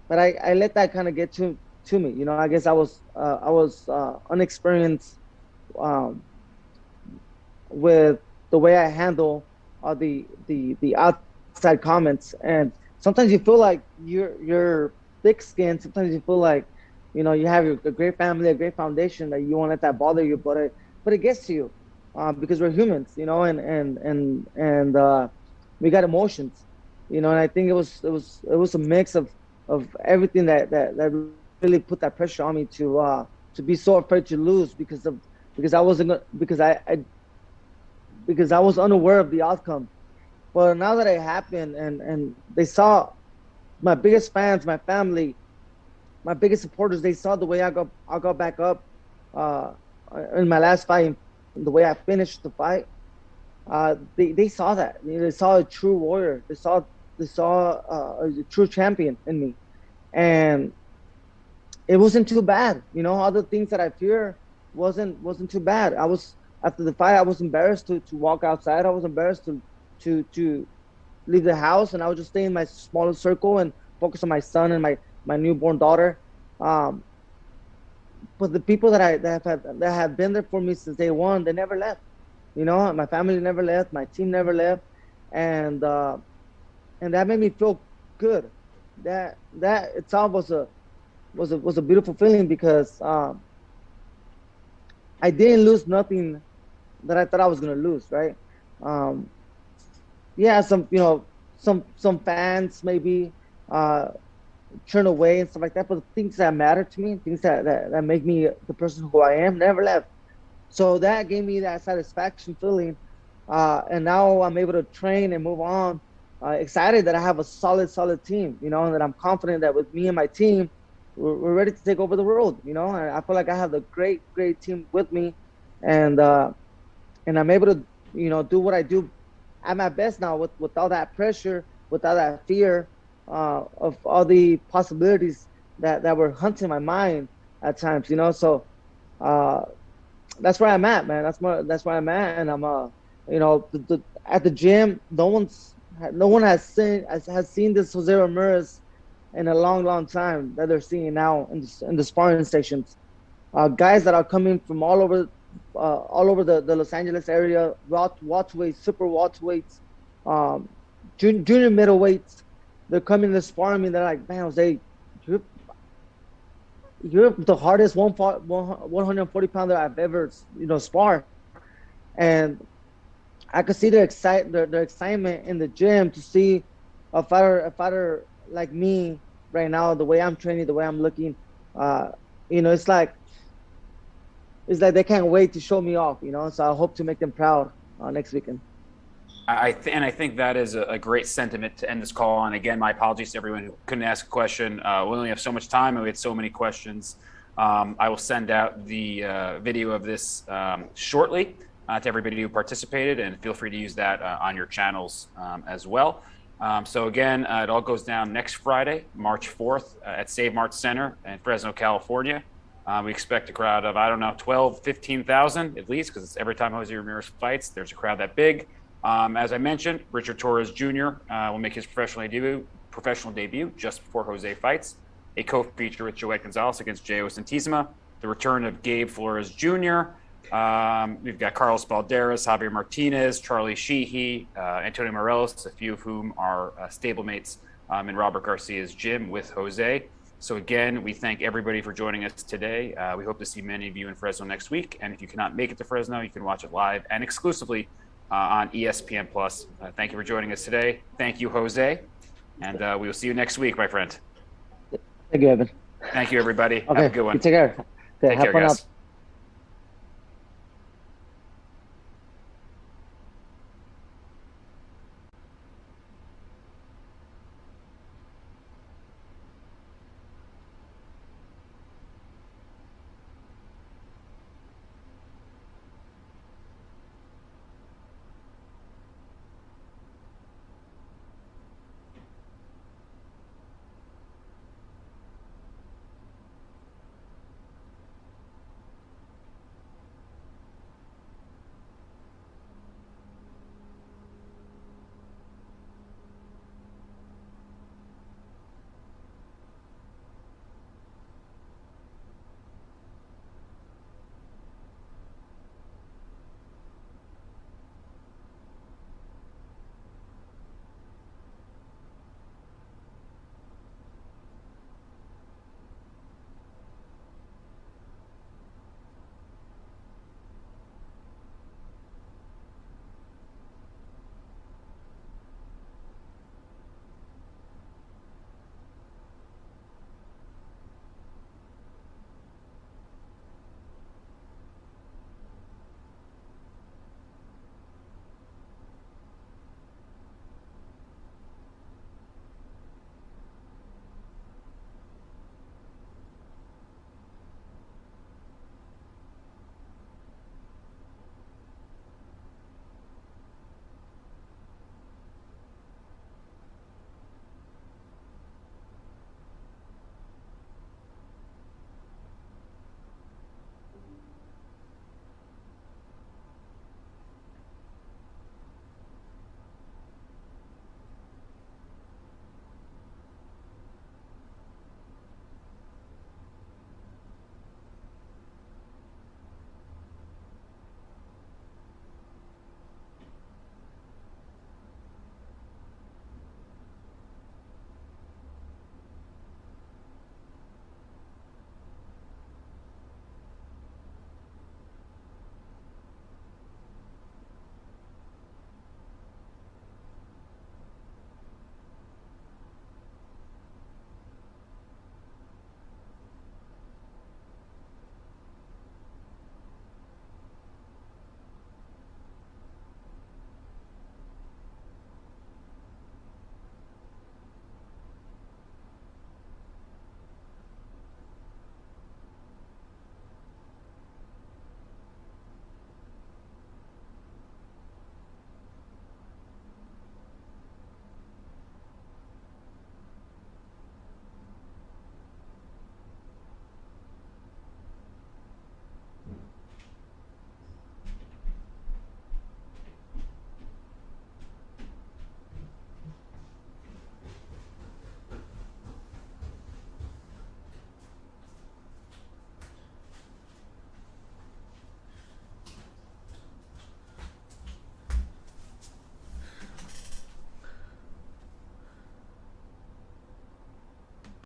but I let that kind of get to me. I guess I was unexperienced with the way I handle the outside comments, and sometimes you feel like you're thick-skinned. Sometimes you feel like you have a great family, a great foundation, that you won't let that bother you, but it gets to you because we're humans, and we got emotions, and I think it was a mix of everything that really put that pressure on me to be so afraid to lose because I was unaware of the outcome. But now that it happened, and they saw, my biggest fans, my family, my biggest supporters, they saw the way I got back up in my last fight, the way I finished the fight. They saw that. They saw a true warrior. They saw a true champion in me, and it wasn't too bad. Other things that I fear wasn't too bad. After the fight, I was embarrassed to walk outside. I was embarrassed to leave the house, and I would just stay in my smaller circle and focus on my son and my newborn daughter. But the people that have been there for me since day one, they never left. My family never left, my team never left, and that made me feel good. That itself was a beautiful feeling, because I didn't lose nothing that I thought I was gonna lose, right? Yeah, some fans maybe turn away and stuff like that, but the things that matter to me, things that make me the person who I am, never left. So that gave me that satisfaction feeling, and now I'm able to train and move on. Excited that I have a solid team, and that I'm confident that with me and my team, we're ready to take over the world, and I feel like I have a great team with me, and I'm able to, do what I do at my best now with all that pressure, without that fear of all the possibilities that were hunting my mind at times, So that's where I'm at, man. That's where I'm at, and I'm at the gym. No one has seen this Jose Ramirez in a long time that they're seeing now in the sparring stations. Guys that are coming from all over the Los Angeles area, welterweights, super welterweights, junior middleweights. They're coming to spar me. They're like, man, Jose, you're the hardest 140 pounder I've ever sparred, and I could see their excitement in the gym to see a fighter like me right now, the way I'm training, the way I'm looking. It's like they can't wait to show me off. So I hope to make them proud next weekend. I think that is a great sentiment to end this call on. Again, my apologies to everyone who couldn't ask a question. We only have so much time, and we had so many questions. I will send out the video of this shortly to everybody who participated, and feel free to use that on your channels as well. So again, it all goes down next Friday, March 4th at Save Mart Center in Fresno, California. We expect a crowd of, 12, 15,000 at least, because it's every time Jose Ramirez fights, there's a crowd that big. As I mentioned, Richard Torrez Jr. Will make his professional debut just before Jose fights. A co-feature with Joet Gonzalez against Jeo Santisima. The return of Gabe Flores Jr. We've got Carlos Balderas, Javier Martinez, Charlie Sheehy, Antonio Morelos, a few of whom are stablemates in Robert Garcia's gym with Jose. So again, we thank everybody for joining us today. We hope to see many of you in Fresno next week. And if you cannot make it to Fresno, you can watch it live and exclusively on ESPN Plus. Thank you for joining us today. Thank you, Jose. And we will see you next week, my friend. Thank you, Evan. Thank you, everybody. Okay, have a good one. Take care. Okay, Take have care, fun guys. out.